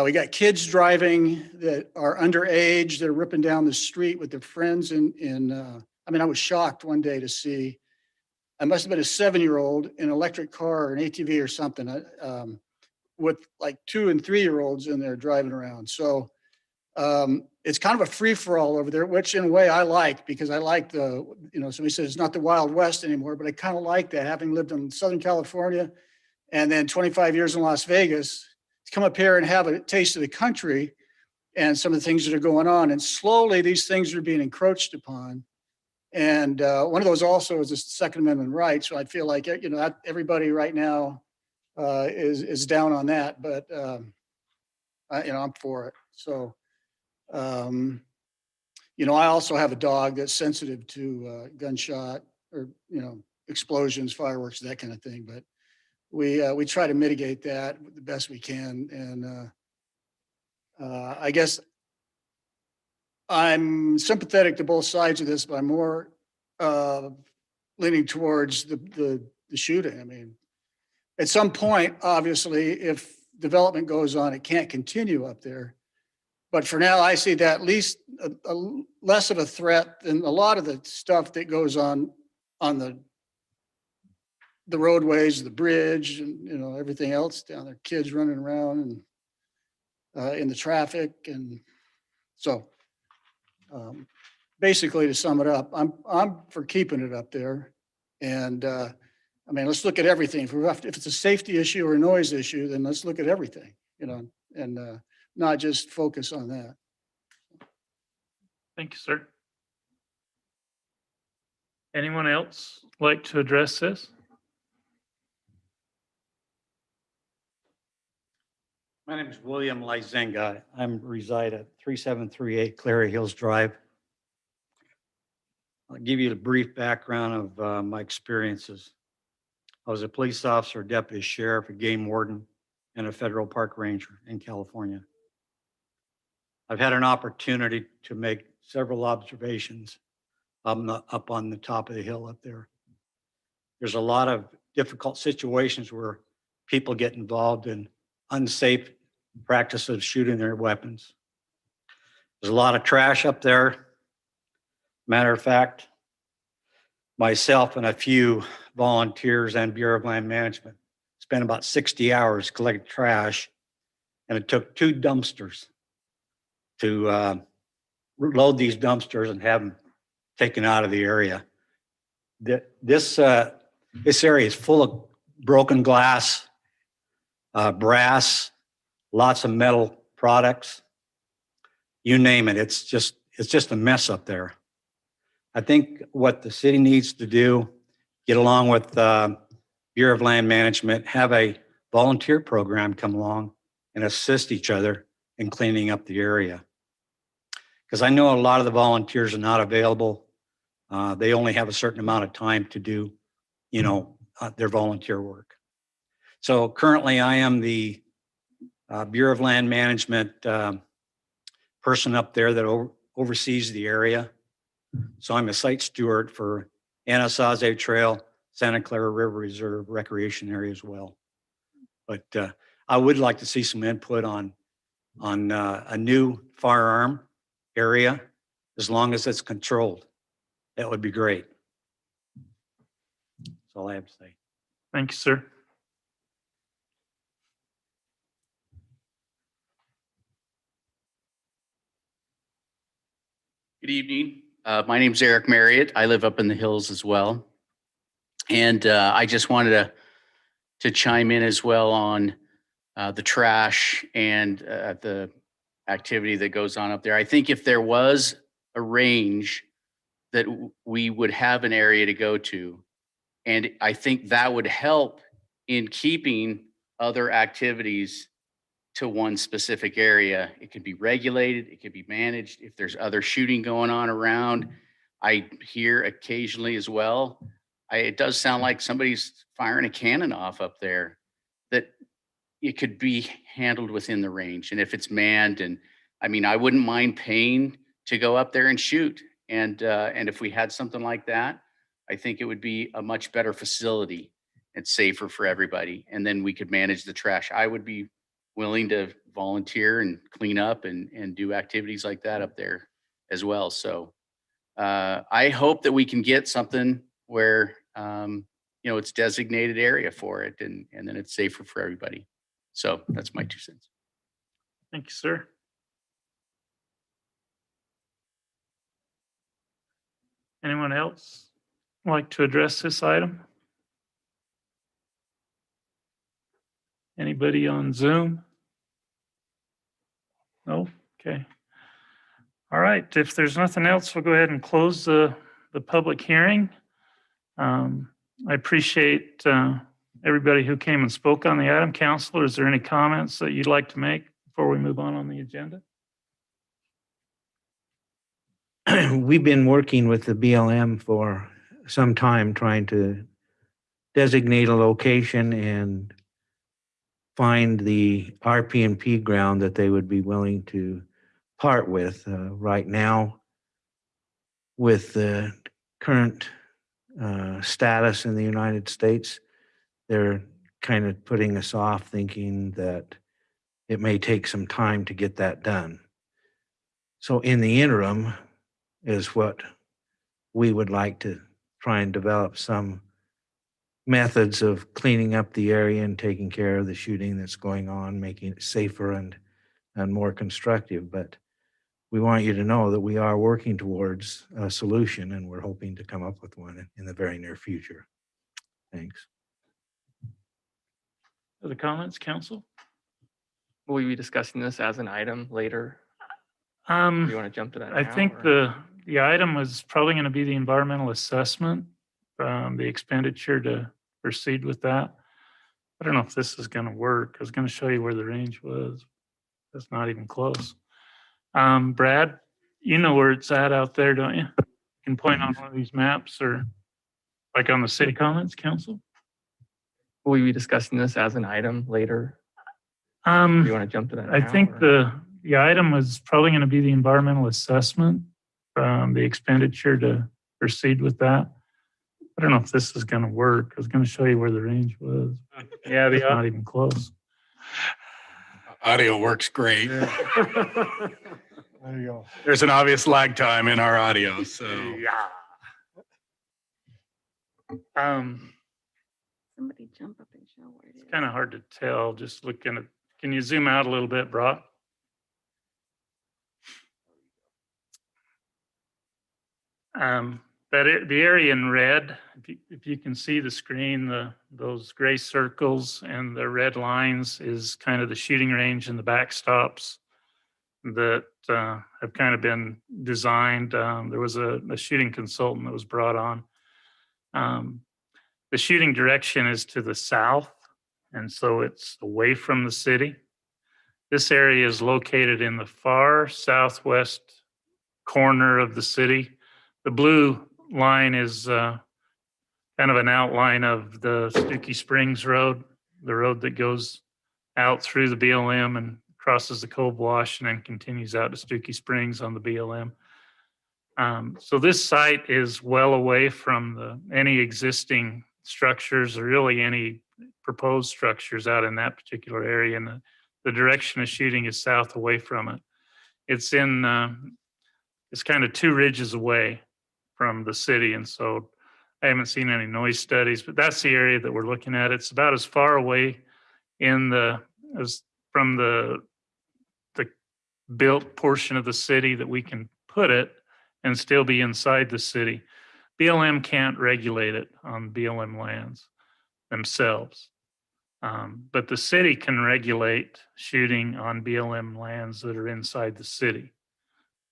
We got kids driving that are underage. They're ripping down the street with their friends. I mean, I was shocked one day to see, I must have been a 7-year-old in an electric car or an ATV or something, with like 2 and 3-year-olds in there driving around. So it's kind of a free for all over there, which in a way I like, because I like the, you know, somebody says it's not the Wild West anymore, but I kind of like that, having lived in Southern California and then 25 years in Las Vegas, to come up here and have a taste of the country and some of the things that are going on. And slowly these things are being encroached upon. And one of those also is the Second Amendment right. So I feel like, you know, everybody right now is down on that, but you know, I'm for it. So, you know, I also have a dog that's sensitive to gunshot or, you know, explosions, fireworks, that kind of thing. But we try to mitigate that the best we can. And I guess I'm sympathetic to both sides of this, but I'm more leaning towards the shooting. I mean, at some point, obviously, if development goes on, it can't continue up there. But for now, I see that at least a less of a threat than a lot of the stuff that goes on the roadways, the bridge, and, you know, everything else down there, kids running around and in the traffic. And so basically, to sum it up, I'm for keeping it up there. And I mean, let's look at everything. If it's a safety issue or a noise issue, then let's look at everything, you know, and not just focus on that. Thank you, sir. Anyone else like to address this? My name is William Lyzenga. I reside at 3738 Clara Hills Drive. I'll give you a brief background of my experiences. I was a police officer, deputy sheriff, a game warden, and a federal park ranger in California. I've had an opportunity to make several observations up on the top of the hill up there. There's a lot of difficult situations where people get involved in unsafe practice of shooting their weapons. There's a lot of trash up there. Matter of fact, myself and a few volunteers and Bureau of Land Management spent about 60 hours collecting trash, and it took 2 dumpsters to load these dumpsters and have them taken out of the area. This area is full of broken glass, brass, lots of metal products, you name it. It's just a mess up there. I think what the city needs to do, get along with Bureau of Land Management, have a volunteer program come along and assist each other in cleaning up the area. Because I know a lot of the volunteers are not available. They only have a certain amount of time to do, you know, their volunteer work. So currently I am the Bureau of Land Management person up there that oversees the area. So I'm a site steward for Anasazi Trail, Santa Clara River Reserve recreation area as well. But I would like to see some input on a new firearm area, as long as it's controlled. That would be great. That's all I have to say. Thank you, sir. Good evening. My name's Eric Marriott. I live up in the hills as well. And I just wanted to chime in as well on the trash and the activity that goes on up there. I think if there was a range that we would have an area to go to, and I think that would help in keeping other activities to one specific area. It could be regulated, it could be managed. If there's other shooting going on around, I hear occasionally as well, it does sound like somebody's firing a cannon off up there, that it could be handled within the range. And if it's manned, and I mean, I wouldn't mind paying to go up there and shoot. And if we had something like that, I think it would be a much better facility and safer for everybody. And then we could manage the trash. I would be willing to volunteer and clean up and do activities like that up there as well. So I hope that we can get something where, it's designated area for it, and then it's safer for everybody. So that's my 2 cents. Thank you, sir. Anyone else like to address this item? Anybody on Zoom? No? Okay. All right. If there's nothing else, we'll go ahead and close the public hearing. I appreciate everybody who came and spoke on the item. Counselor, is there any comments that you'd like to make before we move on the agenda? We've been working with the BLM for some time, trying to designate a location and find the RP&P ground that they would be willing to part with. Right now, with the current status in the United States, they're kind of putting us off, thinking that it may take some time to get that done. So in the interim is what we would like to try and develop some methods of cleaning up the area and taking care of the shooting that's going on, making it safer and more constructive. But we want you to know that we are working towards a solution, and we're hoping to come up with one in the very near future. Thanks. Other comments, council? Will we be discussing this as an item later? Do you want to jump to that I now, think or- the item was probably going to be the environmental assessment, the expenditure to proceed with that. I don't know if this is going to work. I was going to show you where the range was. That's not even close. Brad, you know where it's at out there, don't you? You can point on one of these maps, or like on the city comments council. Will we be discussing this as an item later? Do you want to jump to that I now, think or- the item was probably going to be the environmental assessment, the expenditure to proceed with that. I don't know if this is going to work. I was going to show you where the range was. Yeah, it's not even close. Audio works great. There you go. There's an obvious lag time in our audio, so. Yeah. Somebody jump up and show where it is. It's kind of hard to tell just looking at, can you zoom out a little bit, Brock? The area in red, if you can see the screen, those gray circles and the red lines is kind of the shooting range and the backstops that have kind of been designed. There was a shooting consultant that was brought on. The shooting direction is to the south, and so it's away from the city. This area is located in the far southwest corner of the city. The blue line is kind of an outline of the Stookie Springs Road, the road that goes out through the BLM and crosses the Cove Wash and then continues out to Stookie Springs on the BLM. So this site is well away from any existing structures or really any proposed structures out in that particular area. And the direction of shooting is south away from it. It's kind of 2 ridges away from the city. And so I haven't seen any noise studies, but that's the area that we're looking at. It's about as far away as from the built portion of the city that we can put it. and still be inside the city. BLM can't regulate it on BLM lands themselves. But the city can regulate shooting on BLM lands that are inside the city.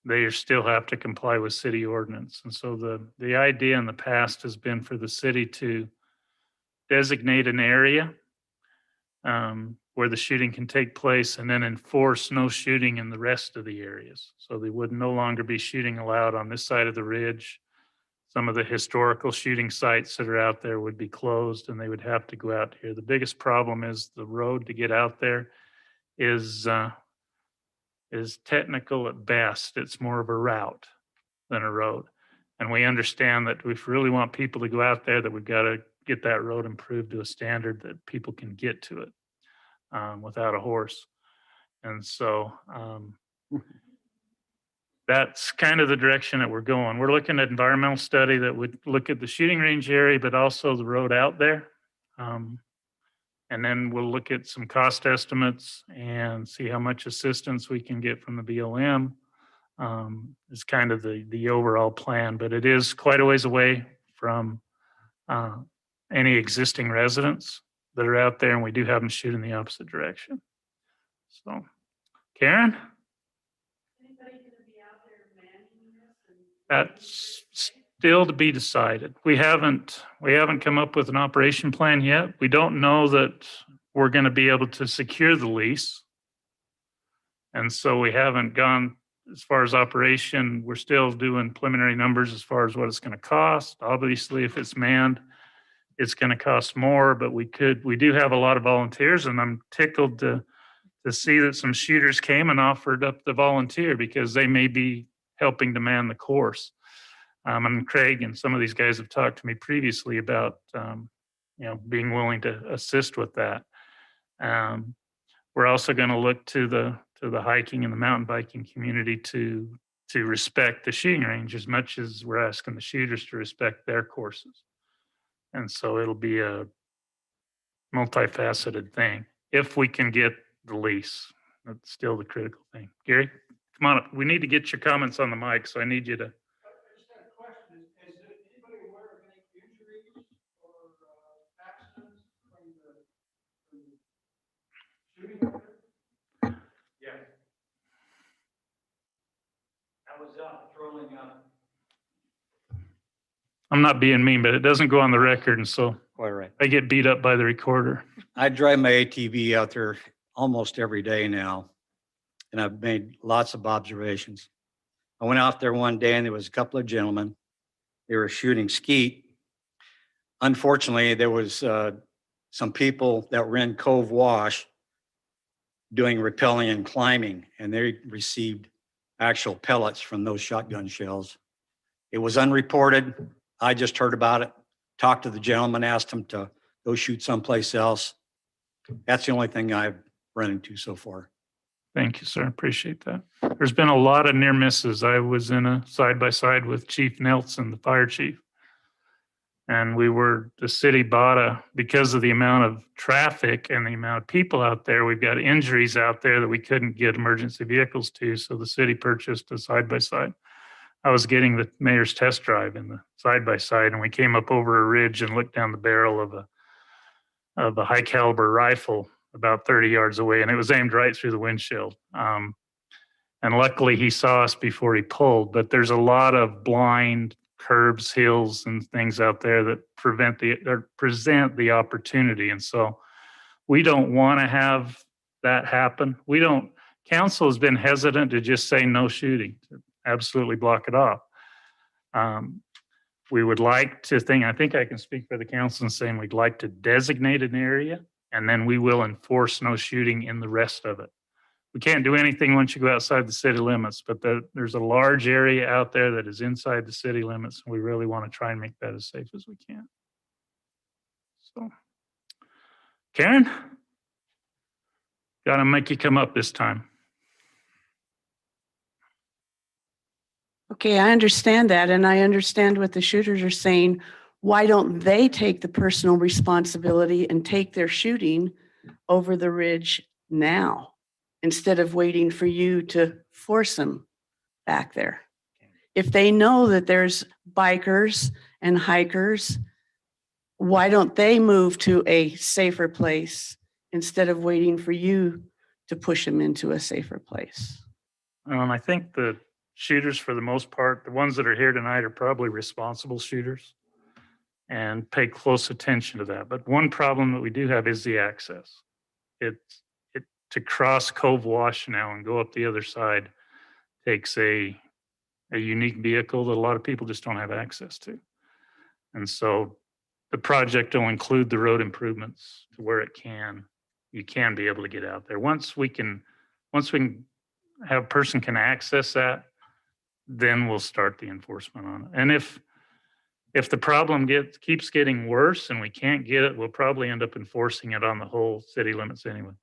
They still have to comply with city ordinance. And so the idea in the past has been for the city to designate an area where the shooting can take place and then enforce no shooting in the rest of the areas. So they would no longer be shooting allowed on this side of the ridge. Some of the historical shooting sites that are out there would be closed and they would have to go out here. The biggest problem is the road to get out there is technical at best. It's more of a route than a road. And we understand that if we really want people to go out there, that we've got to get that road improved to a standard that people can get to it without a horse. And so that's kind of the direction that we're going. We're looking at environmental study that would look at the shooting range area, but also the road out there. And then we'll look at some cost estimates and see how much assistance we can get from the BLM. Is kind of the overall plan, but it is quite a ways away from any existing residents that are out there, and we do have them shoot in the opposite direction. So, Karen? That's still to be decided. We haven't come up with an operation plan yet. We don't know that we're going to be able to secure the lease. And so we haven't gone as far as operation. We're still doing preliminary numbers as far as what it's going to cost. Obviously, if it's manned, it's going to cost more, but we do have a lot of volunteers, and I'm tickled to see that some shooters came and offered up the volunteer because they may be helping to man the course. And Craig and some of these guys have talked to me previously about, being willing to assist with that. We're also going to look to the hiking and the mountain biking community to respect the shooting range as much as we're asking the shooters to respect their courses. And so it'll be a multifaceted thing if we can get the lease. That's still the critical thing. Gary, come on up. We need to get your comments on the mic, so I need you to. Yeah. I was out patrolling I'm not being mean, but it doesn't go on the record, and so quite right. I get beat up by the recorder. I drive my ATV out there almost every day now, and I've made lots of observations. I went out there one day and there was a couple of gentlemen. They were shooting skeet. Unfortunately, there was some people that were in Cove Wash doing rappelling and climbing, and they received actual pellets from those shotgun shells. It was unreported. I just heard about it, talked to the gentleman, asked him to go shoot someplace else. That's the only thing I've run into so far. Thank you, sir. Appreciate that. There's been a lot of near misses. I was in a side-by-side with Chief Nelson, the fire chief. And the city bought because of the amount of traffic and the amount of people out there, we've got injuries out there that we couldn't get emergency vehicles to. So the city purchased a side-by-side. I was getting the mayor's test drive in the side-by-side, and we came up over a ridge and looked down the barrel of a high caliber rifle about 30 yards away, and it was aimed right through the windshield. And luckily he saw us before he pulled, but there's a lot of blind curbs, hills, and things out there that present the opportunity. And so we don't want to have that happen. Council has been hesitant to just say no shooting, to absolutely block it off. We would like to I think I can speak for the council in saying we'd like to designate an area, and then we will enforce no shooting in the rest of it. We can't do anything once you go outside the city limits, but there's a large area out there that is inside the city limits, and we really want to try and make that as safe as we can. So, Karen, got to make you come up this time. Okay, I understand that, and I understand what the shooters are saying. Why don't they take the personal responsibility and take their shooting over the ridge now, instead of waiting for you to force them back there? If they know that there's bikers and hikers, why don't they move to a safer place instead of waiting for you to push them into a safer place? I think the shooters, for the most part, the ones that are here tonight are probably responsible shooters and pay close attention to that. But one problem that we do have is the access. It to cross Cove Wash now and go up the other side takes a unique vehicle that a lot of people just don't have access to. And so the project will include the road improvements to where you can be able to get out there. Once we can have a person can access that, then we'll start the enforcement on it. And if the problem keeps getting worse and we can't get it, we'll probably end up enforcing it on the whole city limits anyway.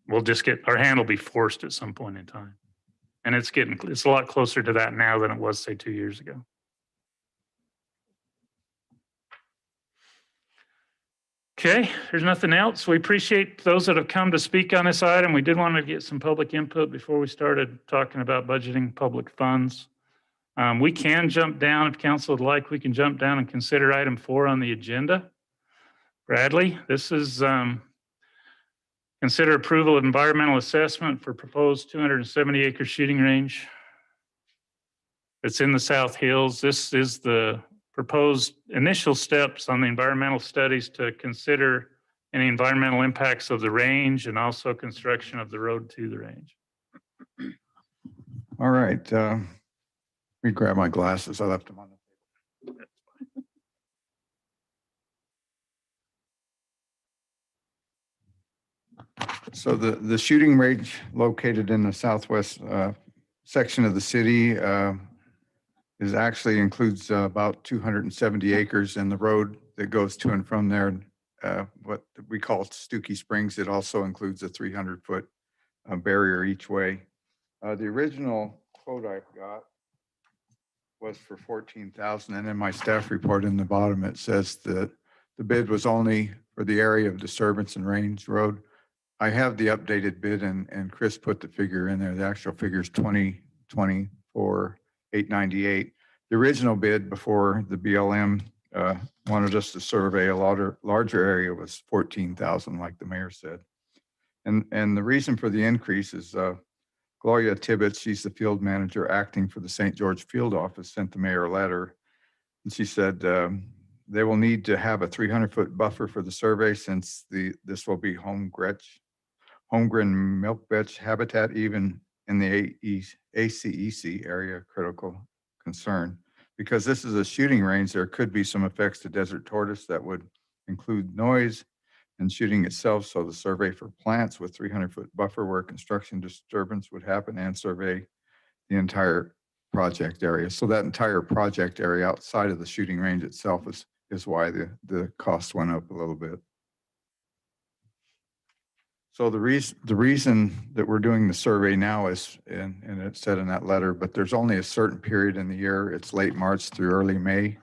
We'll just our hand will be forced at some point in time. And it's a lot closer to that now than it was, say, 2 years ago. Okay, there's nothing else. We appreciate those that have come to speak on this item. We did want to get some public input before we started talking about budgeting public funds. We can jump down if council would like. We can jump down and consider item 4 on the agenda. Bradley, this is consider approval of environmental assessment for proposed 270-acre shooting range. It's in the South Hills. This is the proposed initial steps on the environmental studies to consider any environmental impacts of the range and also construction of the road to the range. All right. Let me grab my glasses. I left them on the table. So the shooting range located in the southwest section of the city includes about 270 acres, and the road that goes to and from there, what we call Stookie Springs, it also includes a 300-foot barrier each way. The original quote I've got was for $14,000, and in my staff report in the bottom it says that the bid was only for the area of disturbance and range road. I have the updated bid, and Chris put the figure in there. The actual figure is $20,898. The original bid before the BLM wanted us to survey a larger area was $14,000, like the mayor said. And the reason for the increase is Gloria Tibbetts, she's the field manager acting for the St. George Field Office, sent the mayor a letter. And she said they will need to have a 300-foot buffer for the survey since this will be home-grown milk vetch habitat, even in the ACEC area, critical concern. Because this is a shooting range, there could be some effects to desert tortoise that would include noise and shooting itself. So the survey for plants with 300-foot buffer where construction disturbance would happen, and survey the entire project area. So that entire project area outside of the shooting range itself is why the cost went up a little bit. So the reason that we're doing the survey now is, and it said in that letter, but there's only a certain period in the year, it's late March through early May,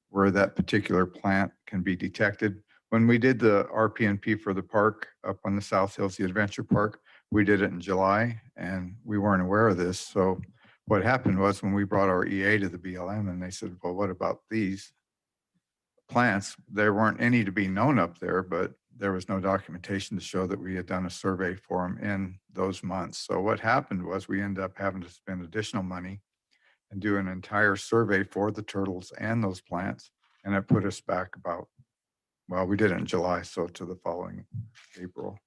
where that particular plant can be detected. When we did the RPNP for the park up on the South Hills, the adventure park, we did it in July, and we weren't aware of this. So what happened was when we brought our EA to the BLM, and they said, well, what about these plants? There weren't any to be known up there, but there was no documentation to show that we had done a survey for them in those months. So what happened was we ended up having to spend additional money and do an entire survey for the turtles and those plants. And it put us back about, well, we did it in July, so to the following April.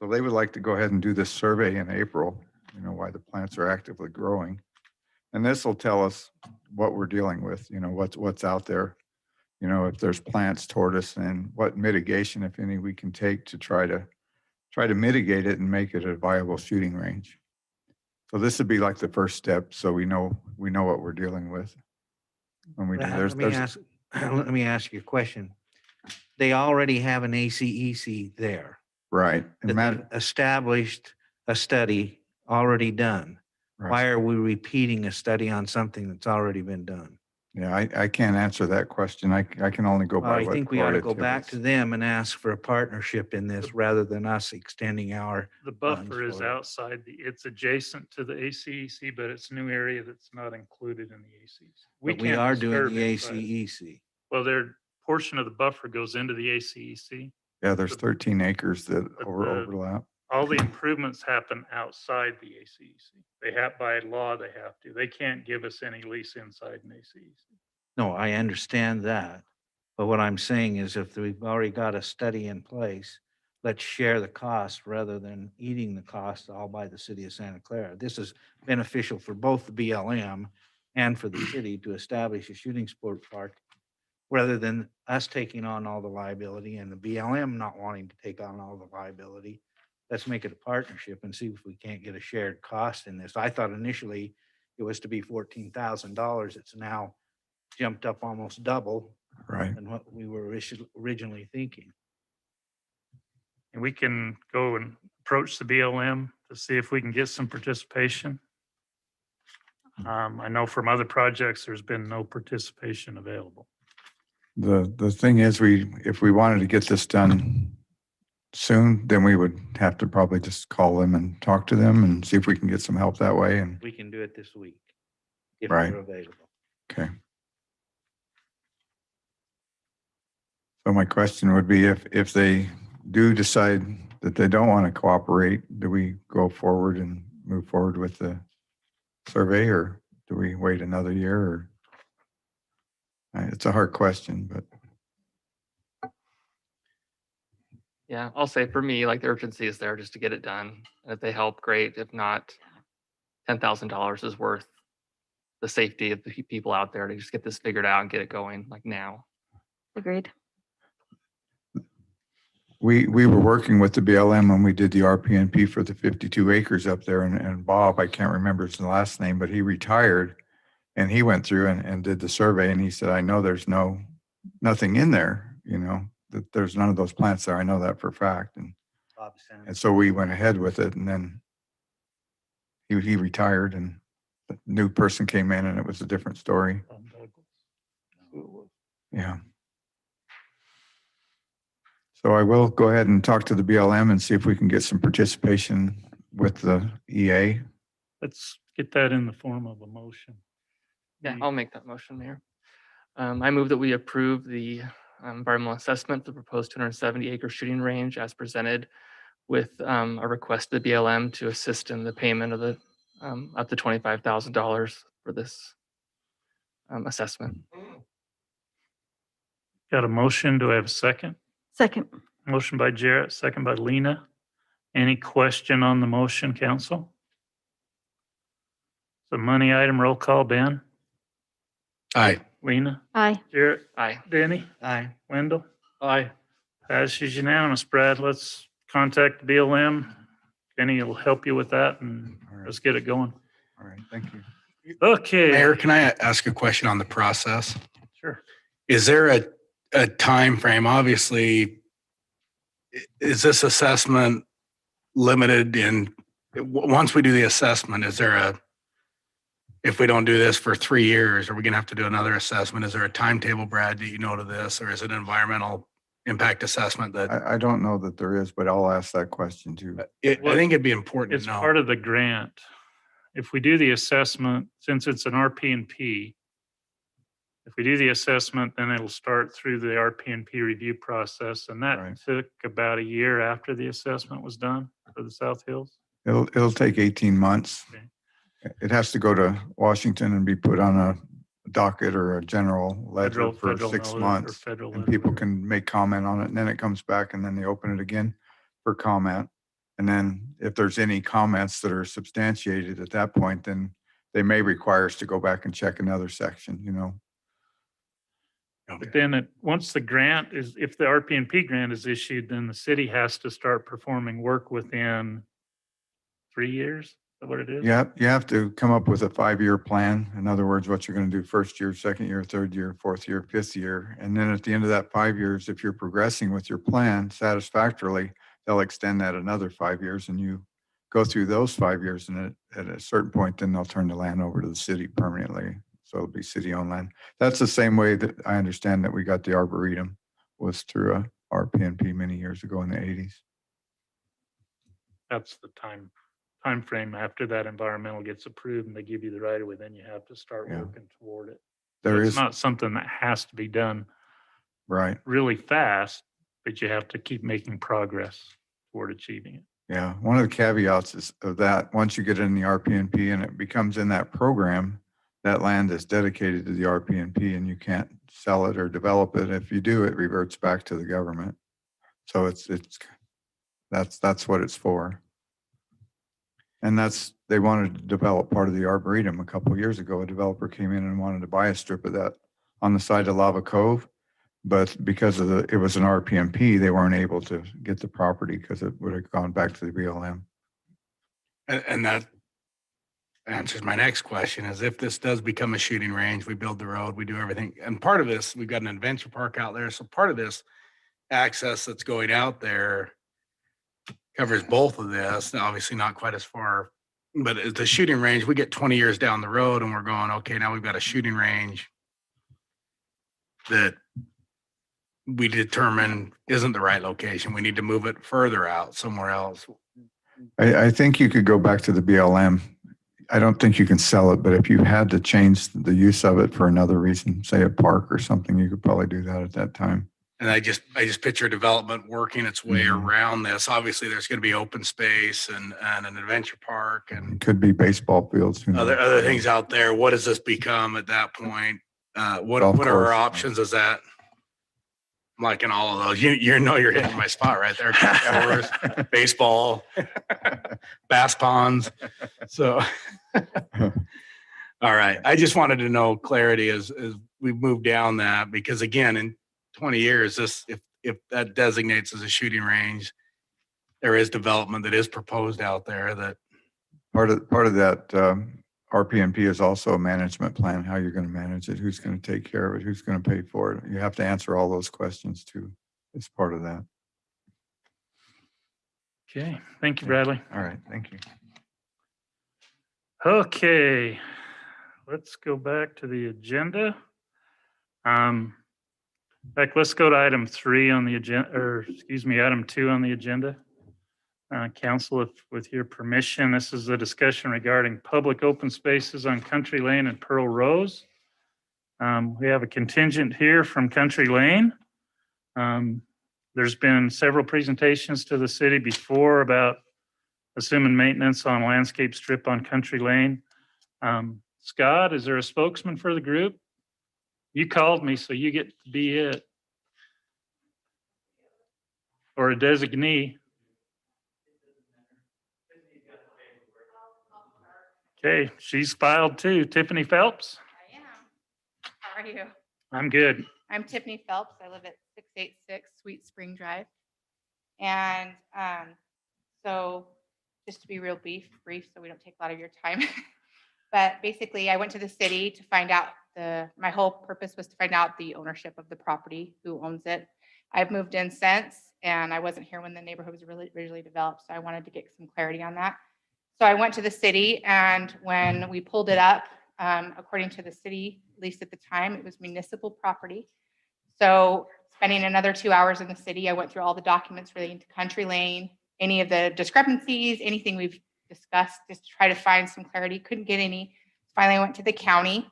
So they would like to go ahead and do this survey in April, why the plants are actively growing. And this will tell us what we're dealing with, what's out there. If there's plants, tortoise, and what mitigation, if any, we can take to try to mitigate it and make it a viable shooting range. So this would be like the first step, so we know what we're dealing with when we do. Let me ask you a question. They already have an ACEC there. Right. And established a study already done. Right. Why are we repeating a study on something that's already been done? Yeah, I can't answer that question. I can only go Well, by I what. think we ought to Gloria go back to Tibbetts- them and ask for a partnership in this rather than us extending our. The funds buffer is for it. outside it's adjacent to the ACEC, but it's a new area that's not included in the ACEC. But we can't are doing disturb the inside. ACEC. Well, their portion of the buffer goes into the ACEC. Yeah, there's 13 acres that But overlap. all the improvements happen outside the ACEC. They have, by law, they have to. They can't give us any lease inside an ACEC. No, I understand that. But what I'm saying is if we've already got a study in place, let's share the cost rather than eating the cost all by the city of Santa Clara. This is beneficial for both the BLM and for the city to establish a shooting sport park rather than us taking on all the liability and the BLM not wanting to take on all the liability. Let's make it a partnership and see if we can't get a shared cost in this. I thought initially it was to be $14,000. It's now jumped up almost double Right. than what we were originally thinking. And we can go and approach the BLM to see if we can get some participation. I know from other projects, there's been no participation available. The thing is, if we wanted to get this done soon, then we would have to probably just call them and talk to them and see if we can get some help that way. And We can do it this week if Right. they're available. okay. So my question would be if they do decide that they don't want to cooperate, do we go forward and move forward with the survey, or do we wait another year? Or it's a hard question, but Yeah, I'll say for me, like the urgency is there just to get it done. And if they help, great. If not, $10,000 is worth the safety of the people out there to just get this figured out and get it going like now. Agreed. we were working with the BLM when we did the RPNP for the 52 acres up there, and Bob, I can't remember his last name, but he retired and he went through and did the survey, and he said, I know there's nothing in there, that there's none of those plants there. I know that for a fact. And so we went ahead with it, and then he retired and the new person came in and it was a different story. Yeah. So I will go ahead and talk to the BLM and see if we can get some participation with the EA. Let's get that in the form of a motion. Yeah, I'll make that motion, Mayor. I move that we approve the environmental assessment, the proposed 270 acre shooting range as presented with a request to the BLM to assist in the payment of the up to $25,000 for this assessment. Got a motion. Do I have a second? Second. Motion by Jarrett, second by Lena. Any question on the motion, council? The money item, roll call, Ben? Aye. Lena? Aye. Jarrett? Aye. Denny? Aye. Wendell? Aye. Passes unanimous, Brad. Let's contact BLM. Benny will help you with that and let's get it going. All right, thank you. Okay. Mayor, can I ask a question on the process? Sure. Is there a time frame? Obviously, is this assessment limited once we do the assessment, if we don't do this for 3 years, are we gonna have to do another assessment? Is there a timetable, Brad, do you know to this, or is it an environmental impact assessment that? I don't know that there is, but I'll ask that question too. I think it'd be important It's to know. part of the grant. If we do the assessment, since it's an RPNP, if we do the assessment, then it'll start through the RPNP review process. And that Right. took about a year after the assessment was done for the South Hills. It'll take 18 months. Okay. It has to go to Washington and be put on a docket or a general ledger for Federal 6 notice or months. federal And ledger. people can make comment on it, and then it comes back, and then they open it again for comment. And then if there's any comments that are substantiated at that point, then they may require us to go back and check another section, But then once the grant if the RPNP grant is issued, then the city has to start performing work within 3 years. Is that what it is? You have to come up with a 5-year plan. In other words, what you're going to do first year, second year, third year, fourth year, fifth year. And then at the end of that 5 years, if you're progressing with your plan satisfactorily, they'll extend that another 5 years, and you go through those 5 years. And at a certain point, then they'll turn the land over to the city permanently. So it'll be city-owned land. That's the same way that I understand that we got the Arboretum, was through a RPNP many years ago in the 80s. That's the time frame after that environmental gets approved and they give you the right of way, then you have to start Yeah. working toward it. There It's is, not something that has to be done right. really fast, but you have to keep making progress toward achieving it. Yeah, one of the caveats is of that, once you get in the RPNP and it becomes in that program, that land is dedicated to the RPNP and you can't sell it or develop it. If you do, it reverts back to the government. So that's what it's for. And they wanted to develop part of the Arboretum a couple of years ago. A developer came in and wanted to buy a strip of that on the side of Lava Cove. But because it was an RPMP, they weren't able to get the property because it would have gone back to the BLM. And that answers my next question is if this does become a shooting range, we build the road, we do everything. And part of this, we've got an adventure park out there. So part of this access that's going out there covers both of this. Obviously not quite as far, but at the shooting range, we get 20 years down the road and we're going, okay, now we've got a shooting range that we determine isn't the right location. We need to move it further out somewhere else. I think you could go back to the BLM. I don't think you can sell it, but if you had to change the use of it for another reason, say a park or something, you could probably do that at that time. And I just picture development working its way around this. Obviously, there's going to be open space and an adventure park and It could be baseball fields. other things out there. What does this become at that point? What Golf are our course. options? Is that I'm liking all of those? You know you're hitting my spot right there. Golf course, baseball, bass ponds. So, all right. I just wanted to know clarity as we move down that because again, in 20 years, if that designates as a shooting range, there is development that is proposed out there that Part of that RPMP is also a management plan, how you're going to manage it, who's going to take care of it, who's going to pay for it. You have to answer all those questions too. It's part of that. Okay, thank you, Bradley. All right, thank you. Okay, let's go back to the agenda. Let's go to item 3 on the agenda, or excuse me, item 2 on the agenda. Council, with your permission, this is a discussion regarding public open spaces on Country Lane and Pearl Rose. We have a contingent here from Country Lane. There's been several presentations to the city before about assuming maintenance on landscape strip on Country Lane. Scott, is there a spokesman for the group? You called me, so you get to be it. Or a designee. Okay, she's filed too. Tiffany Phelps? I am. How are you? I'm good. I'm Tiffany Phelps. I live at 686 Sweet Spring Drive. And so just to be real brief, so we don't take a lot of your time. But basically, I went to the city to find out my whole purpose was to find out the ownership of the property, who owns it. I've moved in since, and I wasn't here when the neighborhood was originally developed, so I wanted to get some clarity on that. So I went to the city, and when we pulled it up, according to the city, at least at the time, it was municipal property. So spending another 2 hours in the city, I went through all the documents relating to Country Lane, any of the discrepancies, anything we've discussed, just to try to find some clarity. Couldn't get any. Finally, I went to the county.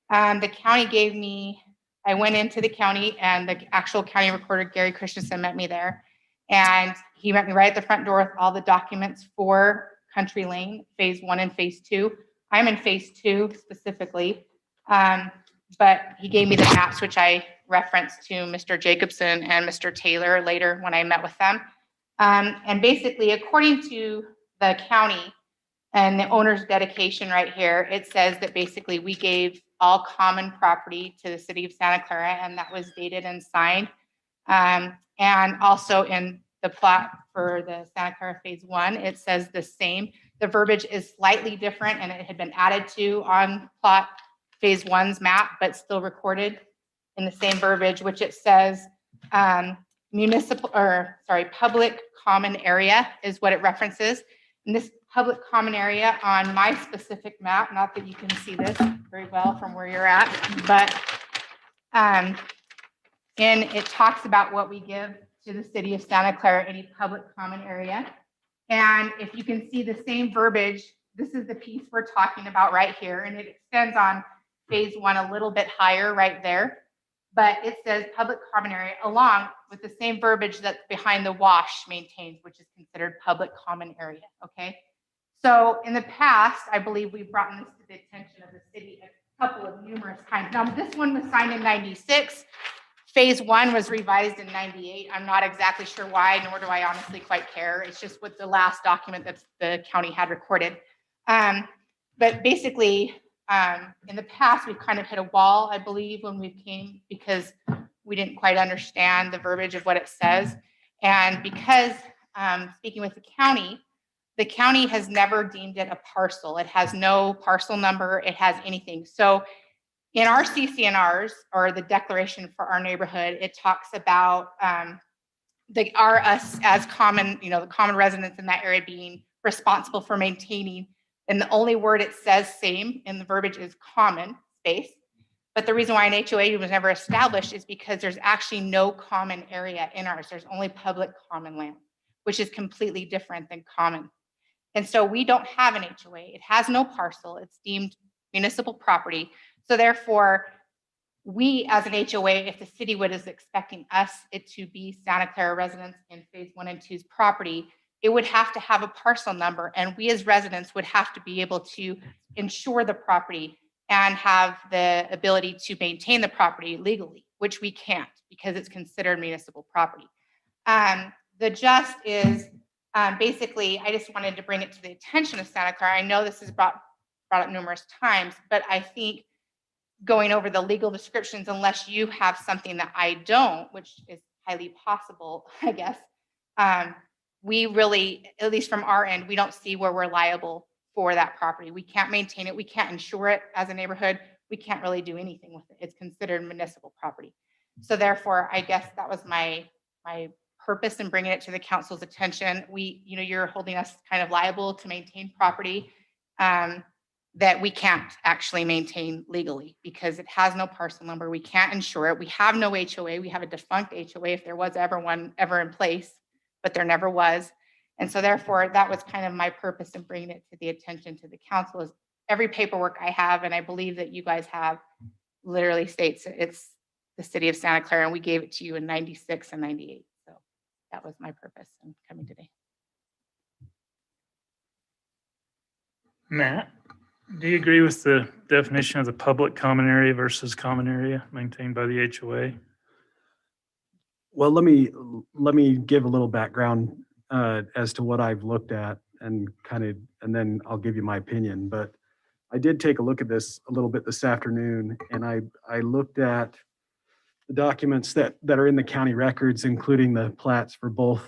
The county gave me, I went into the county, and the actual county recorder, Gary Christensen, met me there. And he met me right at the front door with all the documents for Country Lane, phase 1 and phase 2. I'm in phase 2 specifically. But he gave me the maps, which I referenced to Mr. Jacobson and Mr. Taylor later when I met with them. And basically, according to the county and the owner's dedication right here, it says that basically we gave all common property to the city of Santa Clara, and that was dated and signed. And also in the plot for the Santa Clara phase 1, it says the same. The verbiage is slightly different, and it had been added to on plot phase 1's map, but still recorded in the same verbiage, which it says public common area is what it references. And this public common area on my specific map, not that you can see this very well from where you're at, but and it talks about what we give to the city of Santa Clara, any public common area. And if you can see the same verbiage, this is the piece we're talking about right here, and it extends on phase one a little bit higher right there. But it says public common area along with the same verbiage that's behind the wash maintains, which is considered public common area, okay? So in the past, I believe we've brought this to the attention of the city a couple of numerous times. Now, this one was signed in 96. Phase one was revised in 98. I'm not exactly sure why, nor do I honestly quite care. It's just what the last document that the county had recorded. But basically, in the past, we've kind of hit a wall, I believe, when we came because we didn't quite understand the verbiage of what it says. And because speaking with the county has never deemed it a parcel. It has no parcel number. It has anything. So in our CCNRs, or the declaration for our neighborhood, it talks about us as common, the common residents in that area being responsible for maintaining. And the only word it says same in the verbiage is common space. But the reason why an HOA was never established is because there's actually no common area in ours. There's only public common land, which is completely different than common. And so we don't have an HOA. It has no parcel. It's deemed municipal property. So therefore, we as an HOA, if the city is expecting it to be Santa Clara residents in phase 1 and 2's property, it would have to have a parcel number. And we as residents would have to be able to insure the property and have the ability to maintain the property legally, which we can't because it's considered municipal property. The just is basically, I just wanted to bring it to the attention of Santa Clara. I know this is brought up numerous times, but I think going over the legal descriptions, unless you have something that I don't, which is highly possible, I guess, we really, at least from our end, we don't see where we're liable for that property. We can't maintain it. We can't insure it as a neighborhood. We can't really do anything with it. It's considered municipal property. So therefore, I guess that was my purpose in bringing it to the council's attention. You're holding us kind of liable to maintain property that we can't actually maintain legally because it has no parcel number. We can't insure it. We have no HOA. We have a defunct HOA if there was ever one ever in place, but there never was. And so therefore, that was kind of my purpose in bringing it to the attention to the council. Is every paperwork I have, and I believe that you guys have, literally states it's the city of Santa Clara, and we gave it to you in 96 and 98. So that was my purpose in coming today. Matt, do you agree with the definition of the public common area versus common area maintained by the HOA? Well, let me give a little background as to what I've looked at and then I'll give you my opinion. But I did take a look at this a little bit this afternoon, and I looked at the documents that are in the county records, including the plats for both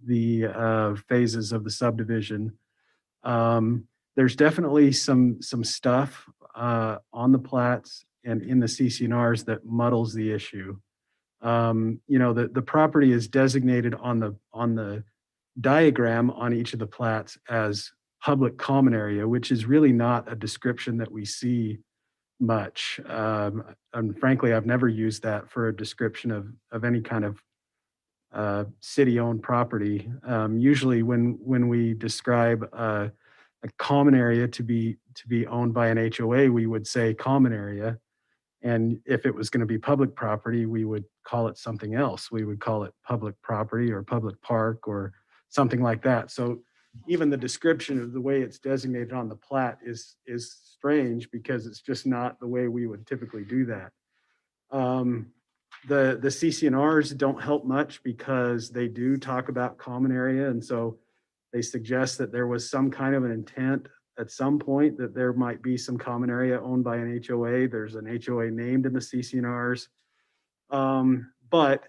the phases of the subdivision. There's definitely some stuff on the plats and in the CCNRs that muddles the issue. The property is designated on the diagram on each of the plats as public common area, which is really not a description that we see much. And frankly, I've never used that for a description of any kind of city-owned property. Usually when we describe a common area to be owned by an HOA, we would say common area. And if it was going to be public property, we would call it something else. We would call it public property or public park or something like that. So even the description of the way it's designated on the plat is strange because it's just not the way we would typically do that. The CCNRs don't help much because they do talk about common area. And so they suggest that there was some kind of an intent at some point that there might be some common area owned by an HOA. There's an HOA named in the CCNRs. But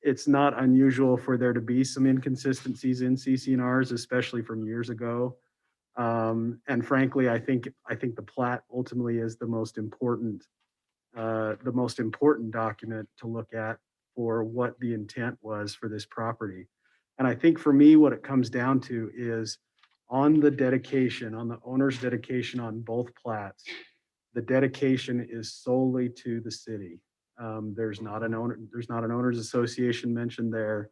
it's not unusual for there to be some inconsistencies in CCNRs, especially from years ago. And frankly, I think the plat ultimately is the most important document to look at for what the intent was for this property. And I think for me, what it comes down to is on the dedication, on the owner's dedication on both plats, the dedication is solely to the city. There's not an owners association mentioned there.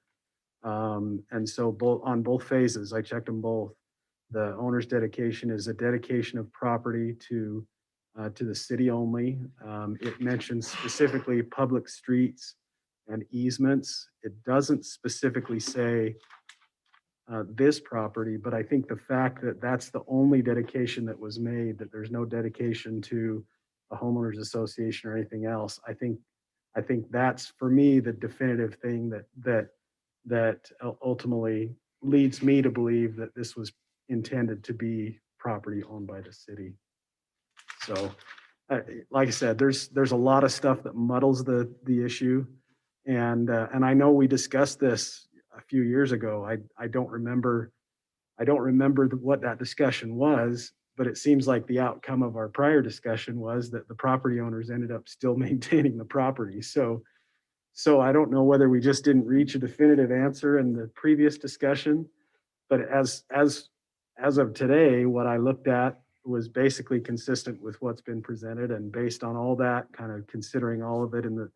And so on both phases, I checked them both. The owner's dedication is a dedication of property to the city only. It mentions specifically public streets and easements. It doesn't specifically say this property, but I think the fact that that's the only dedication that was made, that there's no dedication to a homeowners association or anything else, I think that's for me the definitive thing that ultimately leads me to believe that this was intended to be property owned by the city. So, like I said, there's a lot of stuff that muddles the issue, and I know we discussed this a few years ago. I don't remember what that discussion was, but it seems like the outcome of our prior discussion was that the property owners ended up still maintaining the property. So I don't know whether we just didn't reach a definitive answer in the previous discussion, but as of today, what I looked at was basically consistent with what's been presented, and based on all that, kind of considering all of it in the,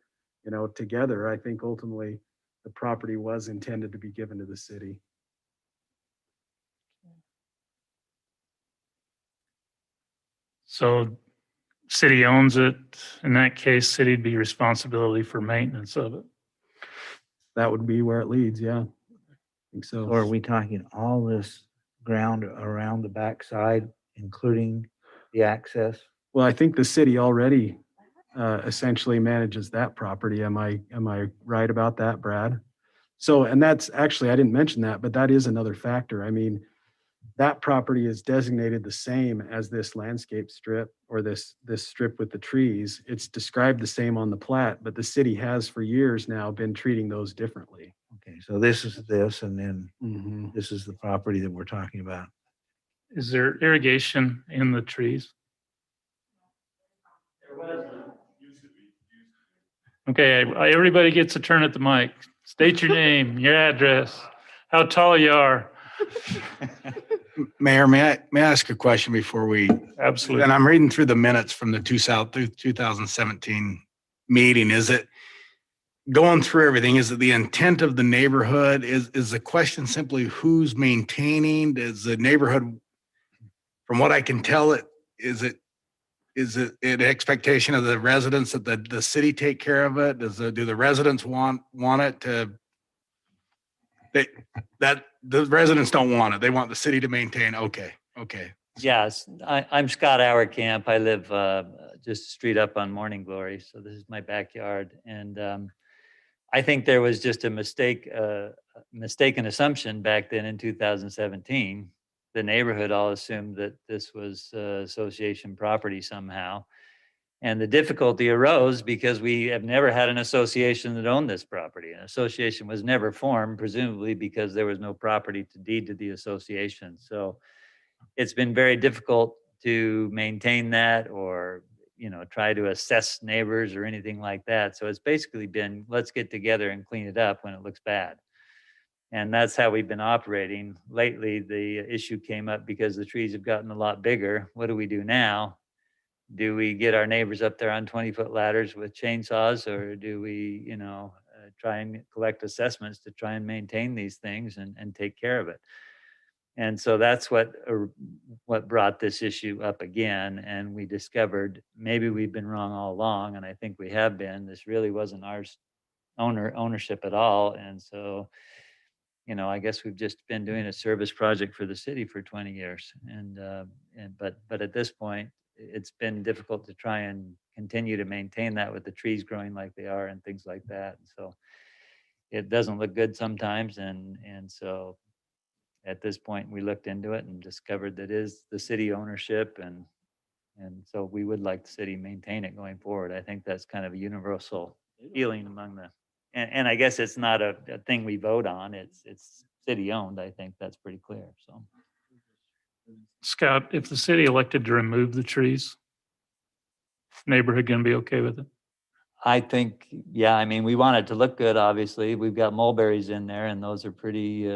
together, I think ultimately the property was intended to be given to the city. So city owns it. In that case, city'd be responsibility for maintenance of it. That would be where it leads, yeah. I think so. Or are we talking all this ground around the backside, including the access? Well, I think the city already essentially manages that property. Am I right about that, Brad? So, and that's actually, I didn't mention that, but that is another factor. I mean, that property is designated the same as this landscape strip, or this strip with the trees. It's described the same on the plat, but the city has for years now been treating those differently. Okay, so this is this, and then this is the property that we're talking about. Is there irrigation in the trees? Okay, everybody gets a turn at the mic. State your name, your address, how tall you are. Mayor, may I ask a question before we? Absolutely. And I'm reading through the minutes from the 2017 meeting. Is it going through everything? Is it the intent of the neighborhood? Is the question simply who's maintaining? Is the neighborhood, from what I can tell, is it an expectation of the residents that the city take care of it? Do the residents want it to? That the residents don't want it. They want the city to maintain. Okay. Yes, I'm Scott Auerkamp. I live just a street up on Morning Glory, so this is my backyard. And I think there was just a mistaken assumption back then in 2017. The neighborhood all assumed that this was association property somehow. And the difficulty arose because we have never had an association that owned this property. An association was never formed, presumably because there was no property to deed to the association. So it's been very difficult to maintain that, or try to assess neighbors or anything like that. So it's basically been, let's get together and clean it up when it looks bad. And that's how we've been operating. Lately, the issue came up because the trees have gotten a lot bigger. What do we do now? Do we get our neighbors up there on 20-foot ladders with chainsaws, or do we, try and collect assessments to try and maintain these things and take care of it? And so that's what brought this issue up again. And we discovered maybe we've been wrong all along, and I think we have been. This really wasn't ours ownership at all. And so, I guess we've just been doing a service project for the city for 20 years. But at this point, it's been difficult to try and continue to maintain that with the trees growing like they are and things like that. And so it doesn't look good sometimes. And so at this point, we looked into it and discovered that is the city ownership. And so we would like the city maintain it going forward. I think that's kind of a universal feeling among and I guess it's not a thing we vote on. It's city owned. I think that's pretty clear. So. Scott, if the city elected to remove the trees, neighborhood gonna be okay with it? I think, yeah, I mean, we want it to look good, obviously. We've got mulberries in there, and those are pretty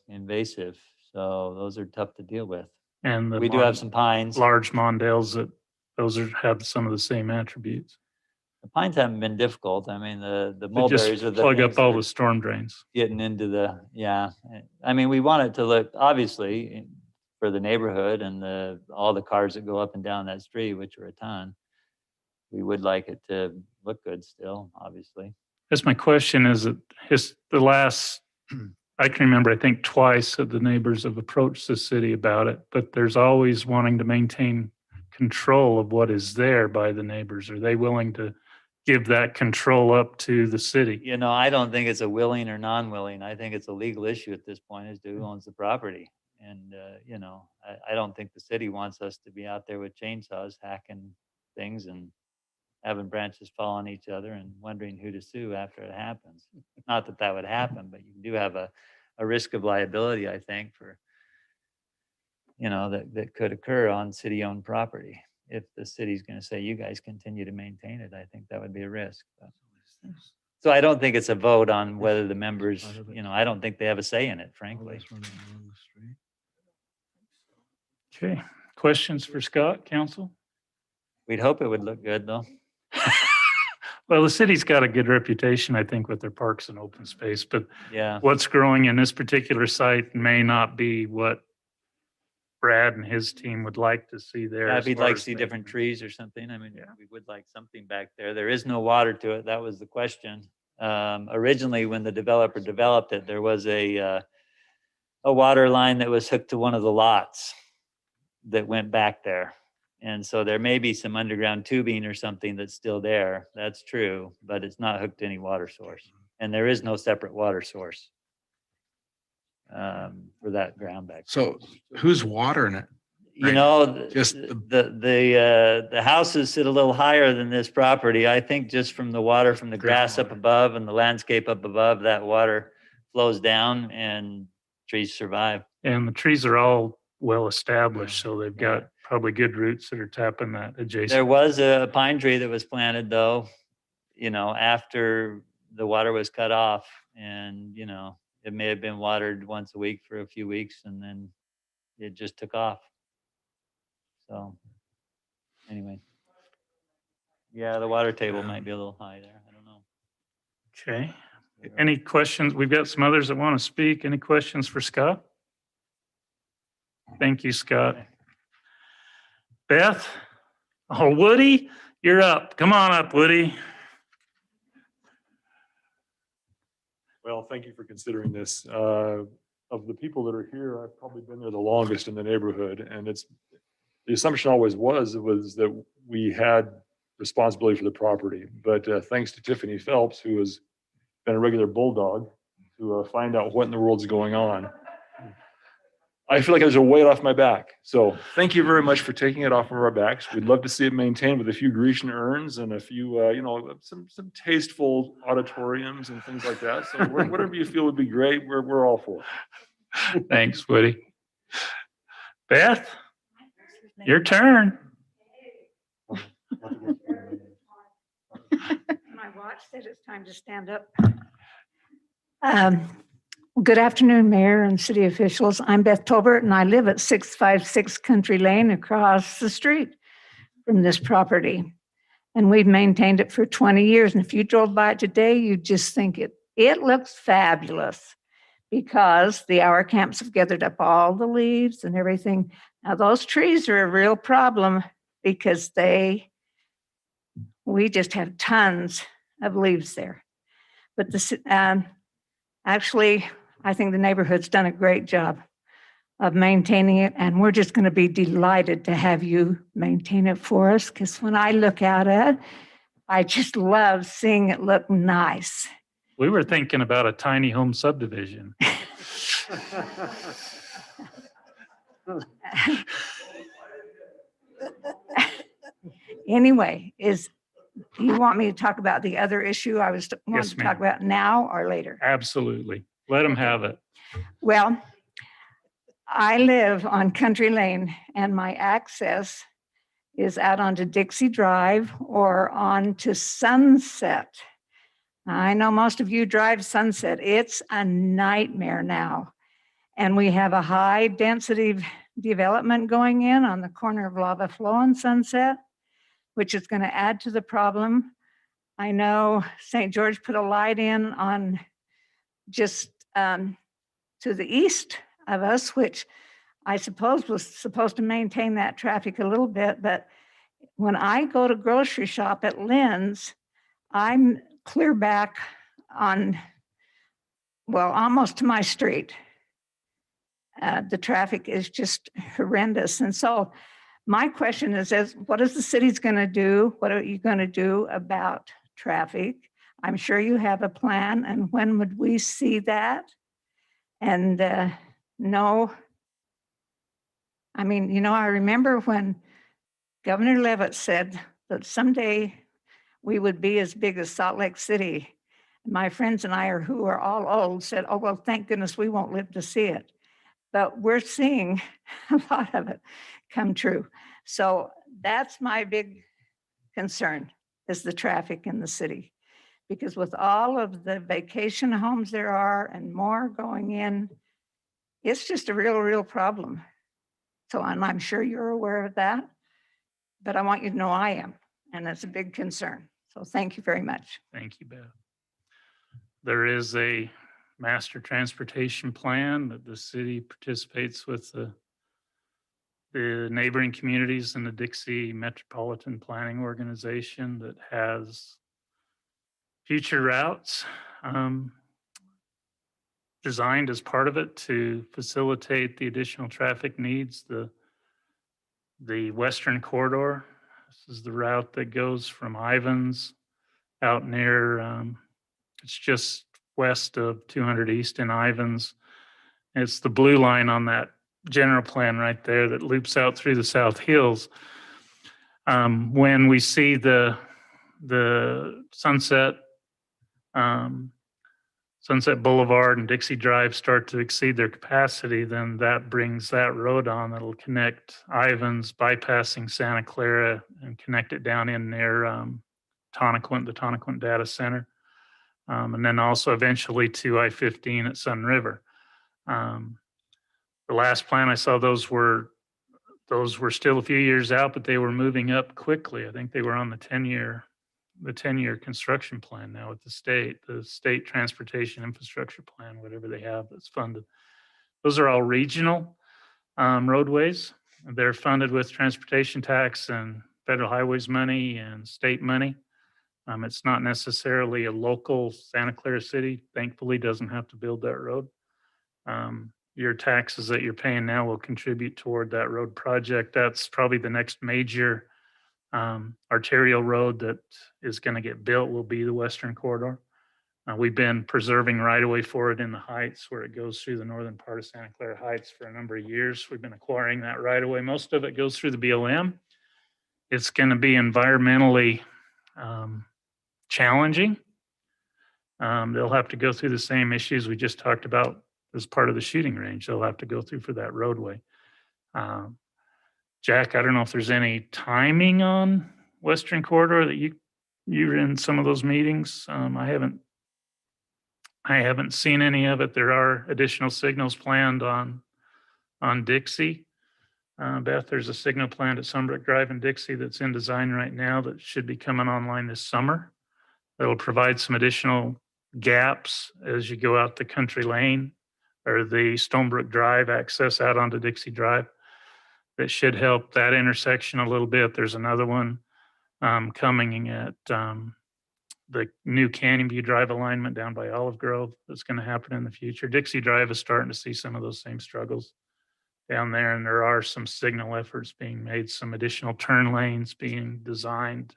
invasive. So those are tough to deal with. And we do have some pines. Large mondales that have some of the same attributes. The pines haven't been difficult. I mean, the They just mulberries are the plug things up all that the are storm drains. getting into the, yeah. I mean, we want it to look, obviously, for the neighborhood and all the cars that go up and down that street, which are a ton. We would like it to look good still, obviously. That's my question, is that the last, I can remember, I think twice that the neighbors have approached the city about it, but there's always wanting to maintain control of what is there by the neighbors. Are they willing to give that control up to the city? You know, I don't think it's a willing or non-willing. I think it's a legal issue at this point as to who owns the property. And, you know, I don't think the city wants us to be out there with chainsaws hacking things and having branches fall on each other and wondering who to sue after it happens. Not that that would happen, but you do have a risk of liability, I think, for, you know, that could occur on city-owned property. If the city's going to say, you guys continue to maintain it, I think that would be a risk. But, so I don't think it's a vote on whether the members, you know, I don't think they have a say in it, frankly. Okay, questions for Scott, council? We'd hope it would look good, though. Well, the city's got a good reputation, I think, with their parks and open space, but Yeah. what's growing in this particular site may not be what Brad and his team would like to see there. Yeah, as if we'd far like to as see different maintenance. trees or something, I mean, we would like something back there. There is no water to it. That was the question. Originally, when the developer developed it, there was a water line that was hooked to one of the lots that went back there. And so there may be some underground tubing or something that's still there. That's true, but it's not hooked to any water source. And there is no separate water source for that ground back. So who's watering it? You know, Just the houses sit a little higher than this property. I think just from the water from the grass up above and the landscape up above, that water flows down and trees survive. And the trees are all well established, so they've got probably good roots that are tapping that adjacent. There was a pine tree that was planted though, you know, after the water was cut off, and, you know, it may have been watered once a week for a few weeks and then it just took off. So anyway, yeah, the water table might be a little high there. I don't know. Okay. Any questions? We've got some others that want to speak. Any questions for Scott? Thank you, Scott. Beth? Oh, Woody, you're up. Come on up, Woody. Well, thank you for considering this. Of the people that are here, I've probably been there the longest in the neighborhood, and the assumption always was that we had responsibility for the property. But thanks to Tiffany Phelps, who has been a regular bulldog to find out what in the world's going on, I feel like there's a weight off my back. So thank you very much for taking it off of our backs. We'd love to see it maintained with a few Grecian urns and a few, you know, some tasteful auditoriums and things like that. So whatever you feel would be great, we're all for it. Thanks, Woody. Beth, your turn. My watch said it's time to stand up. Good afternoon, Mayor and city officials. I'm Beth Tolbert, and I live at 656 Country Lane across the street from this property. And we've maintained it for 20 years. And if you drove by it today, you'd just think it looks fabulous, because the hour camps have gathered up all the leaves and everything. Now, those trees are a real problem because we just have tons of leaves there. But actually, I think the neighborhood's done a great job of maintaining it, and we're just going to be delighted to have you maintain it for us, because when I look at it, I just love seeing it look nice. We were thinking about a tiny home subdivision. Anyway, do you want me to talk about the other issue I was wanting Yes, to ma'am. talk about now or later? Absolutely. Let them have it. Well, I live on Country Lane, and my access is out onto Dixie Drive or onto Sunset. I know most of you drive Sunset. It's a nightmare now. And we have a high density development going in on the corner of Lava Flow and Sunset. which is going to add to the problem. I know St. George put a light in on just to the east of us, which I suppose was supposed to maintain that traffic a little bit. But when I go to grocery shop at Lynn's, I'm clear back on, well, almost to my street. The traffic is just horrendous. And so my question is what is the city's going to do? What are you going to do about traffic? I'm sure you have a plan. And when would we see that? And no, I mean, you know, I remember when Governor Levitt said that someday we would be as big as Salt Lake City. My friends and I, who are all old, said, oh, well, thank goodness we won't live to see it. But we're seeing a lot of it come true. So that's my big concern, is the traffic in the city. Because with all of the vacation homes there are and more going in, it's just a real problem. So I'm sure you're aware of that, but I want you to know I am, and it's a big concern. So thank you very much. Thank you, Beth. There is a master transportation plan that the city participates with the neighboring communities in the Dixie Metropolitan Planning Organization that has future routes designed as part of it to facilitate the additional traffic needs. The Western Corridor, this is the route that goes from Ivans out near, it's just west of 200 East in Ivans. It's the blue line on that general plan right there that loops out through the South Hills. When we see the Sunset Boulevard and Dixie Drive start to exceed their capacity, then that brings that road on that'll connect Ivans, bypassing Santa Clara, and connect it down in near Tonnequint, the Tonnequint Data Center. And then also eventually to I-15 at Sun River. The last plan I saw, those were still a few years out, but they were moving up quickly. I think they were on the 10-year construction plan now with the state transportation infrastructure plan, whatever they have that's funded. Those are all regional roadways. They're funded with transportation tax and federal highways money and state money. It's not necessarily a local Santa Clara City, thankfully, doesn't have to build that road. Your taxes that you're paying now will contribute toward that road project. That's probably the next major arterial road that is going to get built will be the Western Corridor. We've been preserving right-of-way for it in the Heights, where it goes through the northern part of Santa Clara Heights for a number of years. We've been acquiring that right-of-way. Most of it goes through the BLM. It's going to be environmentally challenging. They'll have to go through the same issues we just talked about as part of the shooting range. They'll have to go through for that roadway. Jack, I don't know if there's any timing on Western Corridor that you're in some of those meetings. I haven't seen any of it. There are additional signals planned on Dixie. Beth, there's a signal planned at Sunbrook Drive in Dixie that's in design right now that should be coming online this summer. That'll provide some additional gaps as you go out the Country Lane or the Stonebrook Drive access out onto Dixie Drive. That should help that intersection a little bit. There's another one coming at the new Canyon View Drive alignment down by Olive Grove that's going to happen in the future. Dixie Drive is starting to see some of those same struggles down there, and there are some signal efforts being made, some additional turn lanes being designed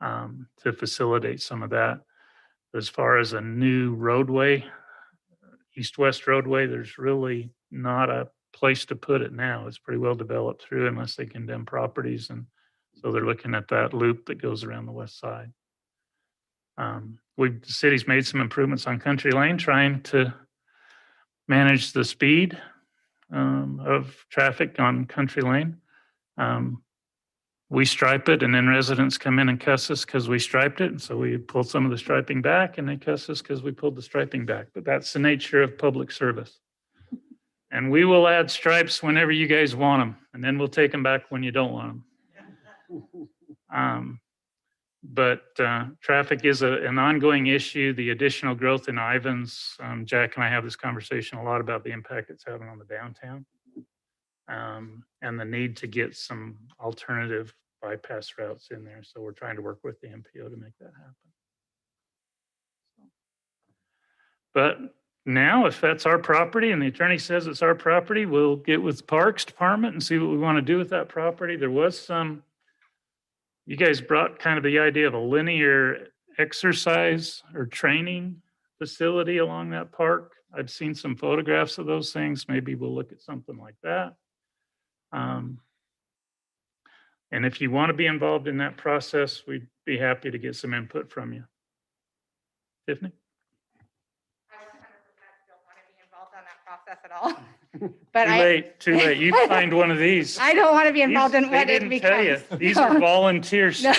to facilitate some of that. As far as a new roadway, east-west roadway, there's really not a place to put it now. It's pretty well developed through unless they condemn properties. And so they're looking at that loop that goes around the west side. The city's made some improvements on Country Lane, trying to manage the speed of traffic on Country Lane. We stripe it, and then residents come in and cuss us because we striped it. And so we pulled some of the striping back, and they cuss us because we pulled the striping back. But that's the nature of public service. And we will add stripes whenever you guys want them, and then we'll take them back when you don't want them. But traffic is an ongoing issue. The additional growth in Ivans, Jack and I have this conversation a lot about the impact it's having on the downtown, and the need to get some alternative bypass routes in there. So we're trying to work with the MPO to make that happen. But now, if that's our property and the attorney says it's our property, we'll get with Parks Department and see what we want to do with that property. There was some, you guys brought kind of the idea of a linear exercise or training facility along that park. I've seen some photographs of those things. Maybe we'll look at something like that. And if you want to be involved in that process, we'd be happy to get some input from you. Tiffany? Process at all. But Too late. You find one of these. I don't want to be involved in what it They didn't tell you. becomes. These are volunteer stuff.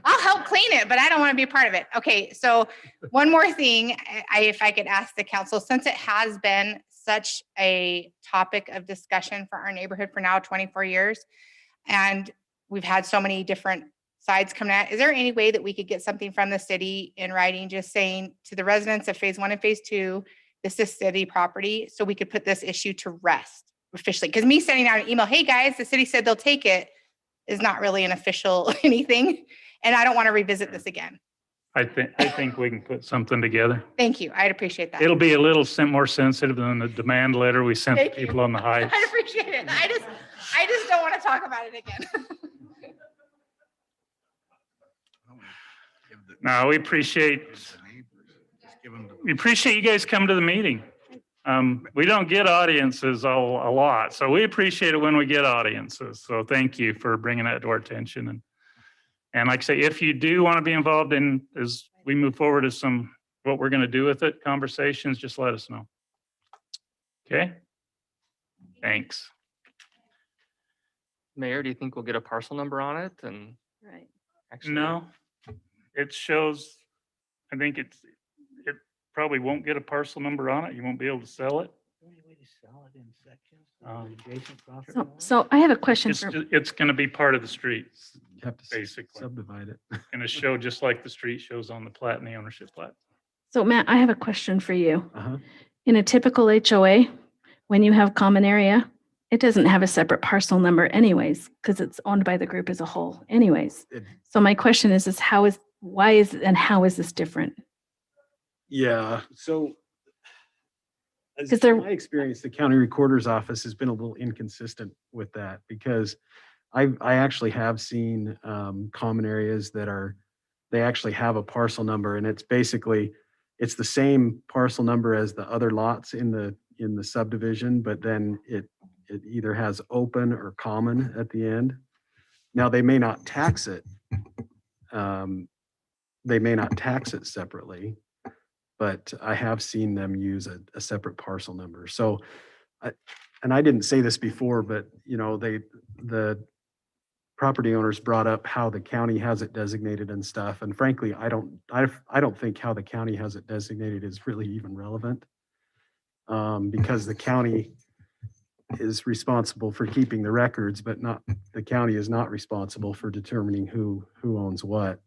I'll help clean it, but I don't want to be a part of it. Okay, so one more thing, if I could ask the council, since it has been such a topic of discussion for our neighborhood for now 24 years, and we've had so many different sides coming at, is there any way that we could get something from the city in writing, just saying to the residents of phase 1 and phase 2, this is city property, so we could put this issue to rest officially? Because me sending out an email, hey guys, the city said they'll take it, is not really an official anything. And I don't want to revisit this again. I think we can put something together. Thank you. I'd appreciate that. It'll be a little more sensitive than the demand letter we sent to Thank you. people on the heights. I'd appreciate it. I just don't want to talk about it again. No, we appreciate you guys coming to the meeting. We don't get audiences a lot, so we appreciate it when we get audiences. So thank you for bringing that to our attention. And like I say, if you do want to be involved in, as we move forward to what we're going to do with it, conversations, just let us know. Okay? Thanks. Mayor, do you think we'll get a parcel number on it? And Right. actually, No, it shows, I think it probably won't get a parcel number on it. You won't be able to sell it. So I have a question It's, for, it's going to be part of the streets, You have to basically. subdivide it. Going to show just like the street shows on the plat and the ownership plat. so Matt, I have a question for you. Uh-huh. In a typical HOA, when you have common area, it doesn't have a separate parcel number anyways, because it's owned by the group as a whole anyways. So my question is why is this different? Yeah, so as 'Cause they're- in my experience, the county recorder's office has been a little inconsistent with that because I actually have seen common areas they actually have a parcel number, and it's the same parcel number as the other lots in the subdivision, but then it either has open or common at the end. Now, they may not tax it. They may not tax it separately, but I have seen them use a separate parcel number. So, and I didn't say this before, but the property owners brought up how the county has it designated and stuff. And frankly, I don't think how the county has it designated is really even relevant, because the county is responsible for keeping the records, but the county is not responsible for determining who owns what.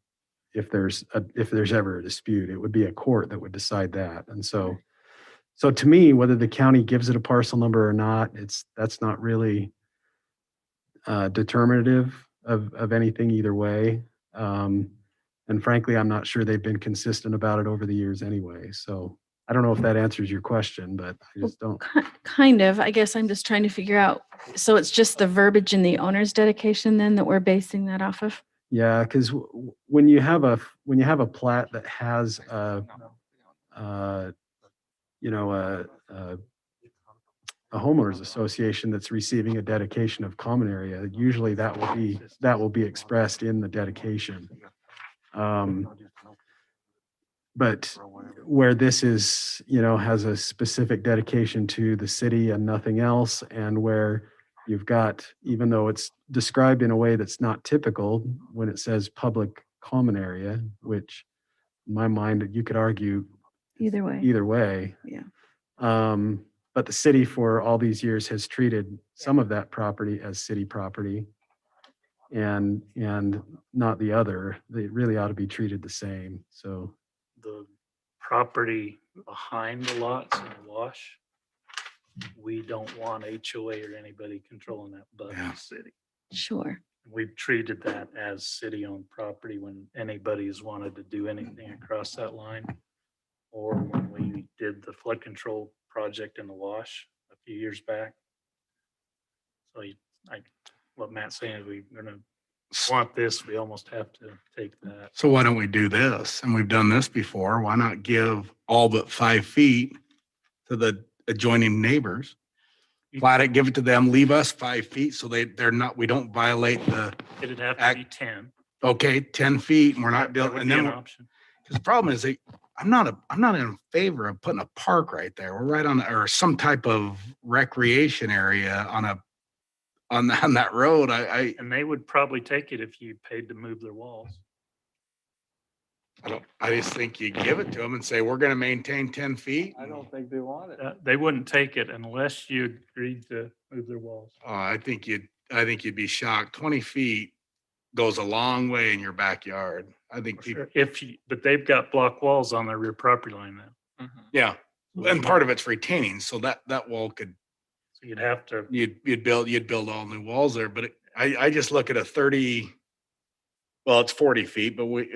If there's ever a dispute, it would be a court that would decide that. And so to me, whether the county gives it a parcel number or not, that's not really determinative of anything either way. And frankly, I'm not sure they've been consistent about it over the years anyway. So I don't know if that answers your question, but I just don't. Kind of, I guess I'm just trying to figure out. So it's just the verbiage in the owner's dedication then that we're basing that off of? Yeah, because when you have a plat that has a homeowners association that's receiving a dedication of common area, usually that will be expressed in the dedication. But where this is, has a specific dedication to the city and nothing else, and where you've got, even though it's described in a way that's not typical when it says public common area, which in my mind, you could argue Either way. Yeah. But the city for all these years has treated some of that property as city property. and not the other. They really ought to be treated the same. So The property behind the lots in the wash, we don't want HOA or anybody controlling that but Yeah. the city. Sure. We've treated that as city-owned property when anybody's wanted to do anything across that line. Or when we did the flood control project in the wash a few years back. So what Matt's saying is we're gonna want this, we almost have to take that. So why don't we do this? And we've done this before. Why not give all but 5 feet to the adjoining neighbors? Flat it, give it to them, leave us 5 feet so they're not, we don't violate the, It'd have to be 10. okay, 10 feet and we're not That building. would And be then, an option. because the problem is I'm not in favor of putting a park right there. We're right on, or some type of recreation area on that road. And they would probably take it if you paid to move their walls. I just think you give it to them and say, we're going to maintain 10 feet. I don't think they want it. They wouldn't take it unless you agreed to move their walls. Oh, I think you'd be shocked. 20 feet goes a long way in your backyard. I think people, But they've got block walls on their rear property line now. yeah. And part of it's retaining, so that wall could, So you'd have to, you'd build all new walls there, but I just look at a 30, well, it's 40 feet, but we,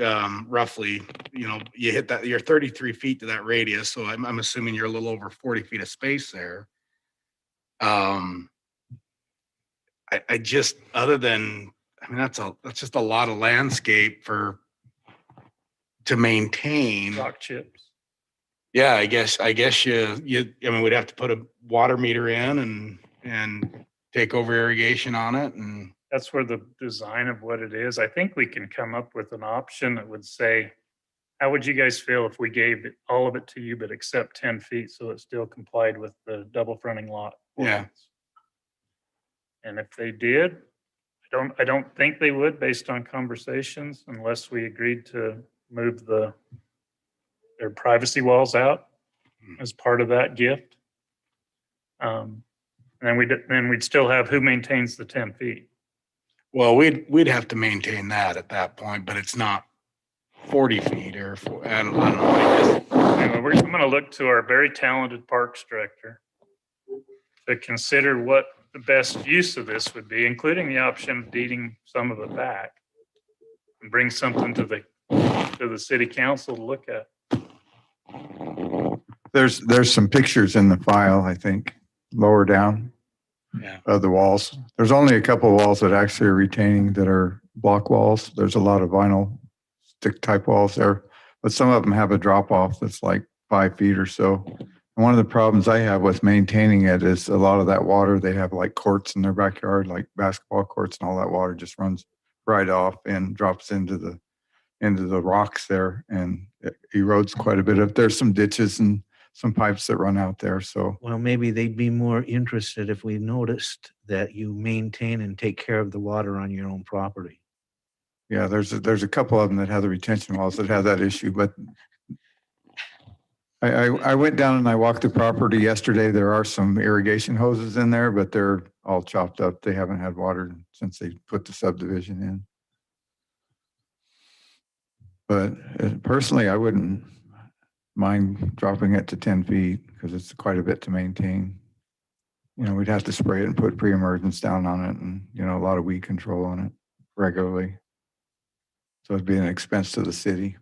roughly, you hit that, you're 33 feet to that radius, so I'm assuming you're a little over 40 feet of space there. I just, other than, that's just a lot of landscape to maintain. rock chips. Yeah, I guess we'd have to put a water meter in and take over irrigation on it. And That's where the design of what it is. I think we can come up with an option that would say, how would you guys feel if we gave all of it to you, but except 10 feet so it still complied with the double fronting lot? Yeah. ordinance? And if they did, I don't think they would based on conversations unless we agreed to move their privacy walls out as part of that gift. And then we'd still have who maintains the 10 feet. well, we'd have to maintain that at that point, but it's not 40 feet or I don't know. Anyway, I'm going to look to our very talented parks director to consider what the best use of this would be, including the option of deeding some of it back and bring something to the city council to look at. There's some pictures in the file, I think, lower down of the walls. There's only a couple of walls that actually are retaining that are block walls. There's a lot of vinyl stick type walls there, but some of them have a drop off that's like 5 feet or so. And one of the problems I have with maintaining it is a lot of that water, they have like courts in their backyard, like basketball courts, and all that water just runs right off and drops into the rocks there, and it erodes quite a bit. There's some ditches and some pipes that run out there. So, Well, maybe they'd be more interested if we noticed that you maintain and take care of the water on your own property. yeah, there's a couple of them that have the retention walls that have that issue, but I went down and I walked the property yesterday. There are some irrigation hoses in there, but they're all chopped up. They haven't had water since they put the subdivision in. But personally, I wouldn't mind dropping it to 10 feet because it's quite a bit to maintain. We'd have to spray it and put pre-emergence down on it and, a lot of weed control on it regularly. So it'd be an expense to the city.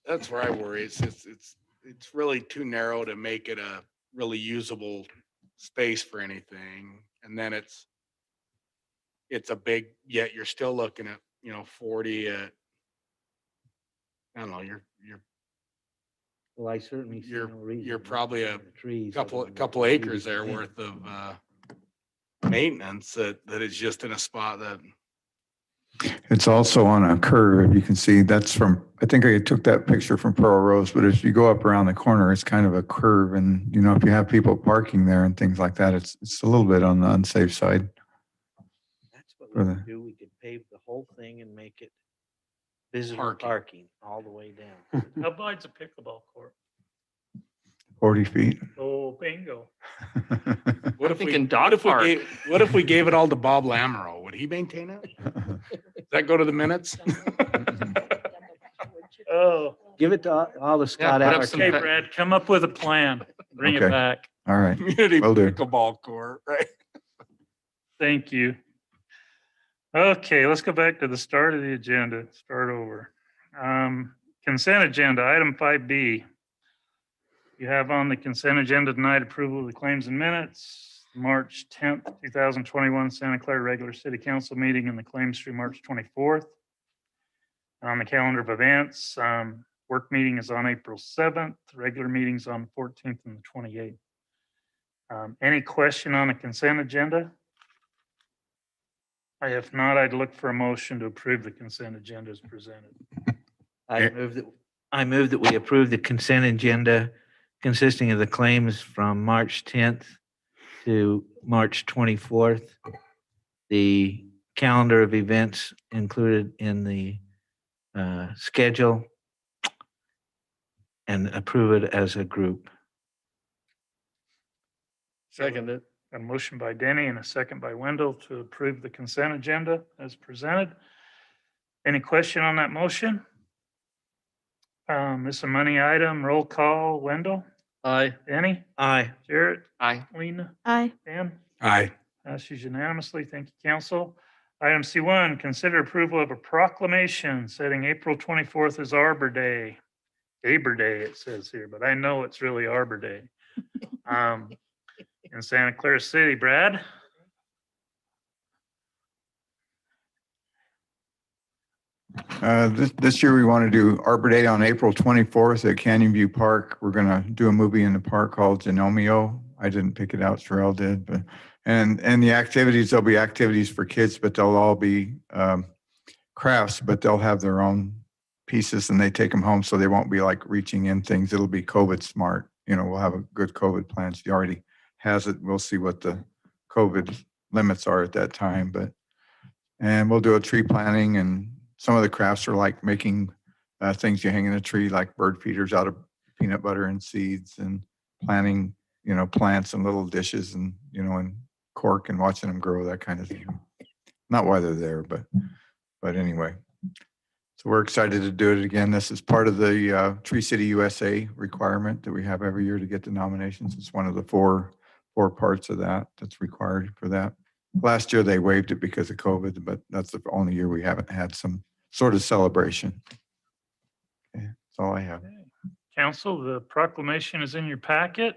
That's where I worry. It's really too narrow to make it a really usable space for anything. And then it's a big, yet you're still looking at, 40 at, I don't know, you're Well, I certainly see no reason. you're probably a trees. couple acres there worth of maintenance that is just in a spot that. It's also on a curve. You can see that's I think I took that picture from Pearl Rose, but as you go up around the corner, it's kind of a curve. And, if you have people parking there and things like that, it's a little bit on the unsafe side. That's what we could do. We could pave the whole thing and make it visitor parking all the way down. How wide's a pickleball court? 40 feet. Oh, bingo. What I'm thinking dog park. What if we gave it all to Bob Lamoureux? Would he maintain it? Does that go to the minutes? Oh, Give it to all the Scott put up Hour some okay, camp. Brad, come up with a plan. Bring it Okay. back. All right. Community Will do. pickleball court, right? Thank you. Okay, let's go back to the start of the agenda. Start over. Consent agenda, item 5B. You have on the consent agenda tonight approval of the claims and minutes, March 10th, 2021 Santa Clara regular city council meeting and the claims through March 24th. On the calendar of events, work meeting is on April 7th, regular meetings on the 14th and the 28th. Any question on the consent agenda? If not, I'd look for a motion to approve the consent agenda as presented. I move that we approve the consent agenda consisting of the claims from March 10th to March 24th. The calendar of events included in the schedule, and approve it as a group. Seconded. A motion by Denny and a second by Wendell to approve the consent agenda as presented. Any question on that motion? This is a money item, roll call, Wendell, Aye. Denny, Aye. Jarrett, Aye. Lena, Aye. Dan. Aye. Passes unanimously. Thank you, council. Item C1, consider approval of a proclamation setting April 24th as Arbor Day. Arbor Day, it says here, but I know it's really Arbor Day. In Santa Clara City. Brad? This year we want to do Arbor Day on April 24th at Canyon View Park. We're going to do a movie in the park called Genomio. I didn't pick it out, Sherelle did, but and the activities, there'll be activities for kids, but they'll all be crafts, but they'll have their own pieces and they take them home, so they won't be like reaching in things. It'll be COVID smart. You know, we'll have a good COVID plan. She already has it. We'll see what the COVID limits are at that time, and we'll do a tree planting, and some of the crafts are like making things you hang in a tree, like bird feeders out of peanut butter and seeds, and planting, plants and little dishes and, and cork and watching them grow, that kind of thing. Not why they're there, but anyway. So we're excited to do it again. This is part of the Tree City USA requirement that we have every year to get the nominations. It's one of the four parts of that that's required for that. Last year they waived it because of COVID, but that's the only year we haven't had some sort of celebration. Okay, that's all I have. Council, the proclamation is in your packet.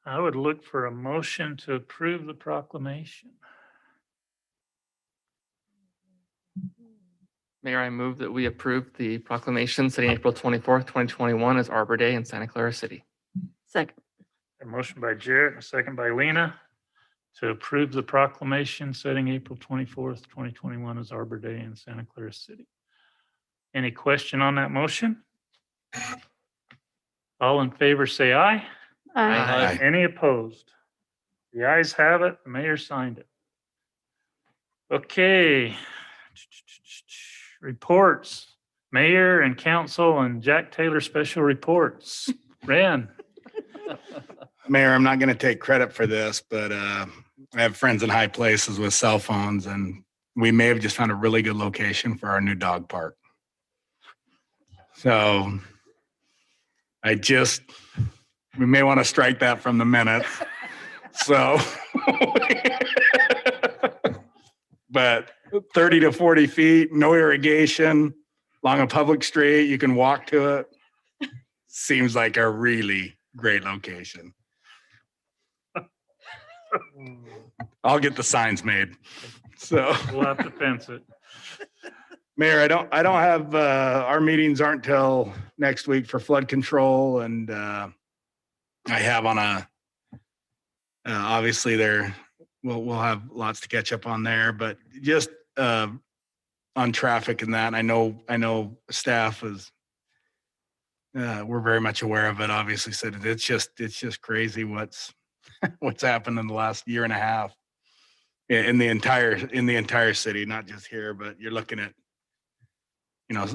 I would look for a motion to approve the proclamation. Mayor, I move that we approve the proclamation setting April 24th, 2021 as Arbor Day in Santa Clara City. Second. A motion by Jarrett, and a second by Lena to approve the proclamation setting April 24th, 2021 as Arbor Day in Santa Clara City. Any question on that motion? All in favor say aye. Aye. Any opposed? The ayes have it. The mayor signed it. Okay. Reports. Mayor and council and Jack Taylor special reports. Ran. Mayor, I'm not going to take credit for this, but I have friends in high places with cell phones, and we may have just found a really good location for our new dog park. So we may want to strike that from the minutes. So, but 30 to 40 feet, no irrigation, along a public street, you can walk to it. Seems like a really great location. I'll get the signs made. So We'll have to fence it. Mayor, I don't have, our meetings aren't till next week for flood control, and I have on obviously we'll have lots to catch up on there, but just on traffic and that, I know staff is, we're very much aware of it. Obviously said it's just crazy what's happened in the last year and a half in the entire city, not just here, but you're looking at,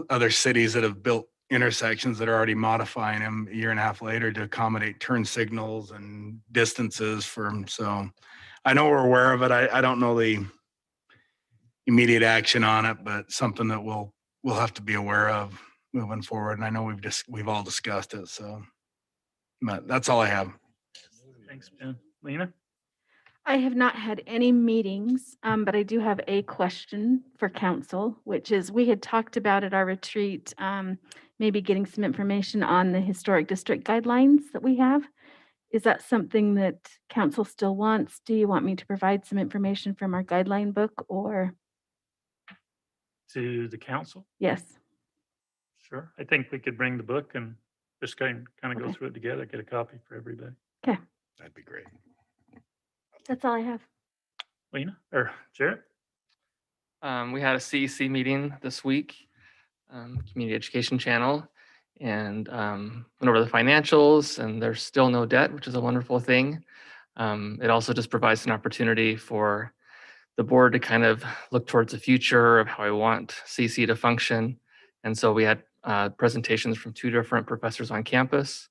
other cities that have built intersections that are already modifying them a year and a half later to accommodate turn signals and distances so I know we're aware of it. I don't know immediate action on it, but something that we'll have to be aware of moving forward. And I know we've all discussed it, so, but that's all I have. Thanks, Ben. Lena? I have not had any meetings, but I do have a question for council, which is we had talked about at our retreat, maybe getting some information on the historic district guidelines that we have. Is that something that council still wants? Do you want me to provide some information from our guideline book or? To the council? Yes. Sure. I think we could bring the book and just kind of go Okay. through it together, get a copy for everybody. Okay, That'd be great. that's all I have. Lena or Jared? We had a CEC meeting this week, Community Education Channel, and went over the financials, and there's still no debt, which is a wonderful thing. It also just provides an opportunity for the board to kind of look towards the future of how I want CEC to function. And so we had presentations from 2 different professors on campus.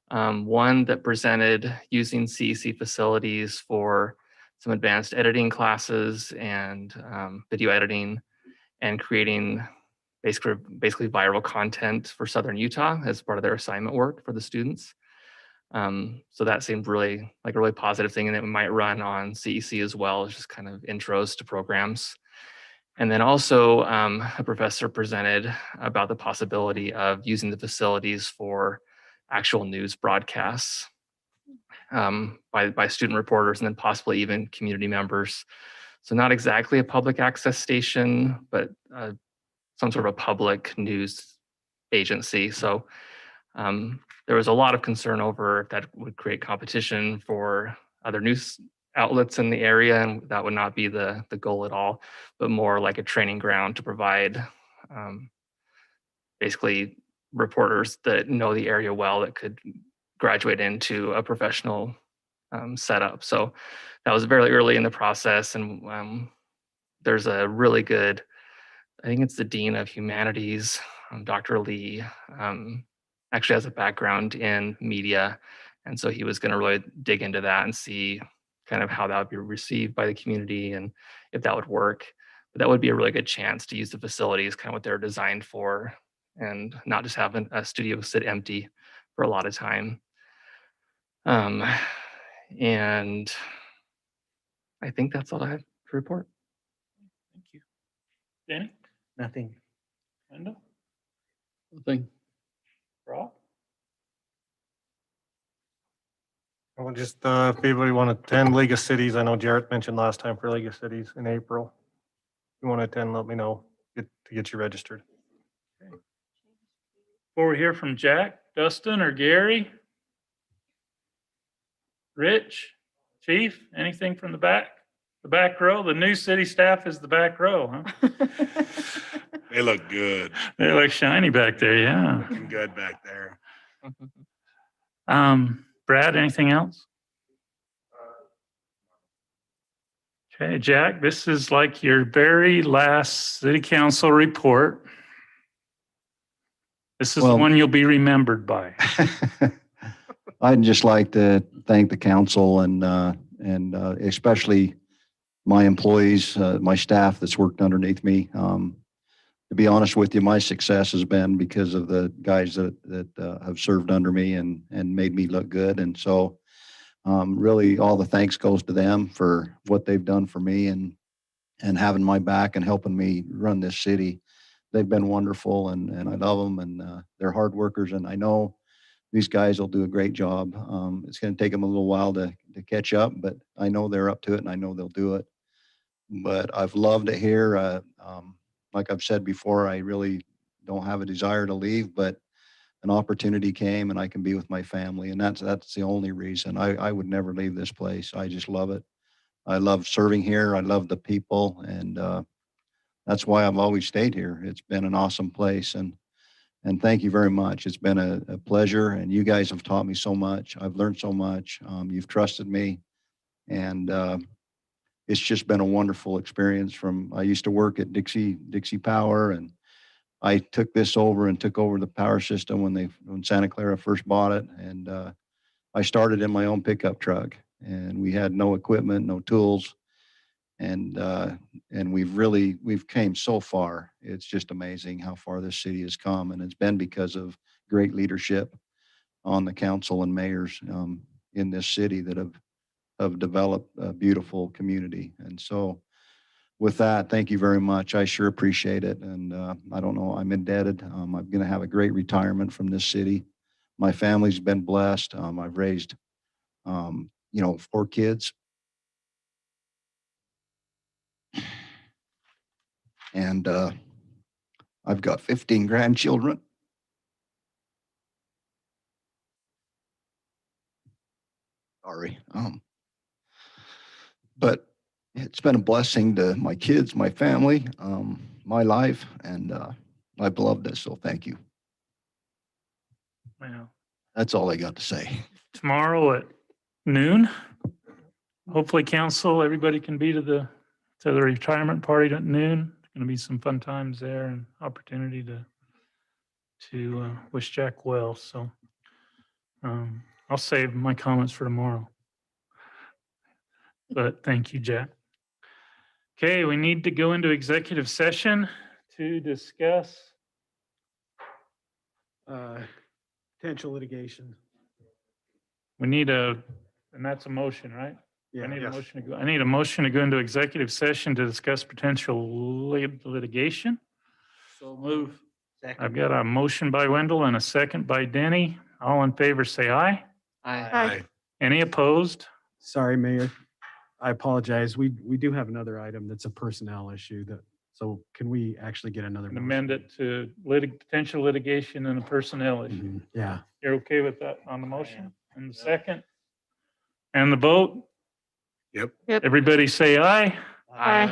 One that presented using CEC facilities for some advanced editing classes and video editing and creating basically viral content for Southern Utah as part of their assignment work for the students. So that seemed really like a really positive thing, and that we might run on CEC as well as just kind of intros to programs. And then also a professor presented about the possibility of using the facilities for actual news broadcasts by student reporters and then possibly even community members. So not exactly a public access station, but some sort of a public news agency. So there was a lot of concern over if that would create competition for other news outlets in the area, and that would not be the goal at all, but more like a training ground to provide basically reporters that know the area well that could graduate into a professional setup. So that was very early in the process, and there's a really good, I think it's the Dean of Humanities, Dr. Lee, actually has a background in media. And so he was going to really dig into that and see kind of how that would be received by the community and if that would work. But that would be a really good chance to use the facilities, kind of what they're designed for, and not just have a studio sit empty for a lot of time. And I think that's all I have to report. Thank you. Danny? Nothing. Linda? Nothing. Rob? Well, just if anybody want to attend League of Cities, I know Jarrett mentioned last time for League of Cities in April. If you want to attend, let me know to get you registered. Before we hear from Jack, Dustin, or Gary? Rich? Chief? Anything from the back? The back row? The new city staff is the back row, huh? They look good. They look shiny back there, yeah. Looking good back there. Brad, anything else? Okay, Jack, this is like your very last city council report. This is the one you'll be remembered by. I'd just like to thank the council and especially my employees, my staff that's worked underneath me. To be honest with you, my success has been because of the guys that have served under me and made me look good. And so really all the thanks goes to them for what they've done for me and having my back and helping me run this city. They've been wonderful and I love them, and they're hard workers, and I know these guys will do a great job. It's going to take them a little while to catch up, but I know they're up to it and I know they'll do it. But I've loved it here. Like I've said before, I really don't have a desire to leave, but an opportunity came and I can be with my family. And that's the only reason. I would never leave this place. I just love it. I love serving here. I love the people. And that's why I've always stayed here. It's been an awesome place. And thank you very much. It's been a pleasure. And you guys have taught me so much. I've learned so much. You've trusted me. And it's just been a wonderful experience. I used to work at Dixie Power, and I took this over and took over the power system when Santa Clara first bought it. And I started in my own pickup truck, and we had no equipment, no tools. And we've came so far. It's just amazing how far this city has come, and it's been because of great leadership on the council and mayors in this city that have developed a beautiful community. And so with that, thank you very much. I sure appreciate it. And I don't know, I'm indebted. I'm going to have a great retirement from this city. My family's been blessed. I've raised, 4 kids. And I've got 15 grandchildren. Sorry. But it's been a blessing to my kids, my family, my life, and I've loved it. So thank you. Well, That's all I got to say. tomorrow at noon, hopefully council, everybody can be to the retirement party at noon. Going to be some fun times there and opportunity to wish Jack well. So I'll save my comments for tomorrow. But thank you, Jack. Okay, we need to go into executive session to discuss. Potential litigation. We need and that's a motion, right? Yeah. I need a Yes. motion to go. I need a motion to go into executive session to discuss potential litigation. So move. I've got a motion by Wendell and a second by Denny. All in favor, say aye. Aye. Any opposed? Sorry, Mayor. I apologize. We do have another item that's a personnel issue so can we actually get another? And motion? amend it to potential litigation and a personnel issue. Mhm. Yeah. You're okay with that on the motion? And the second? And the vote? Yep. Everybody say aye. Aye.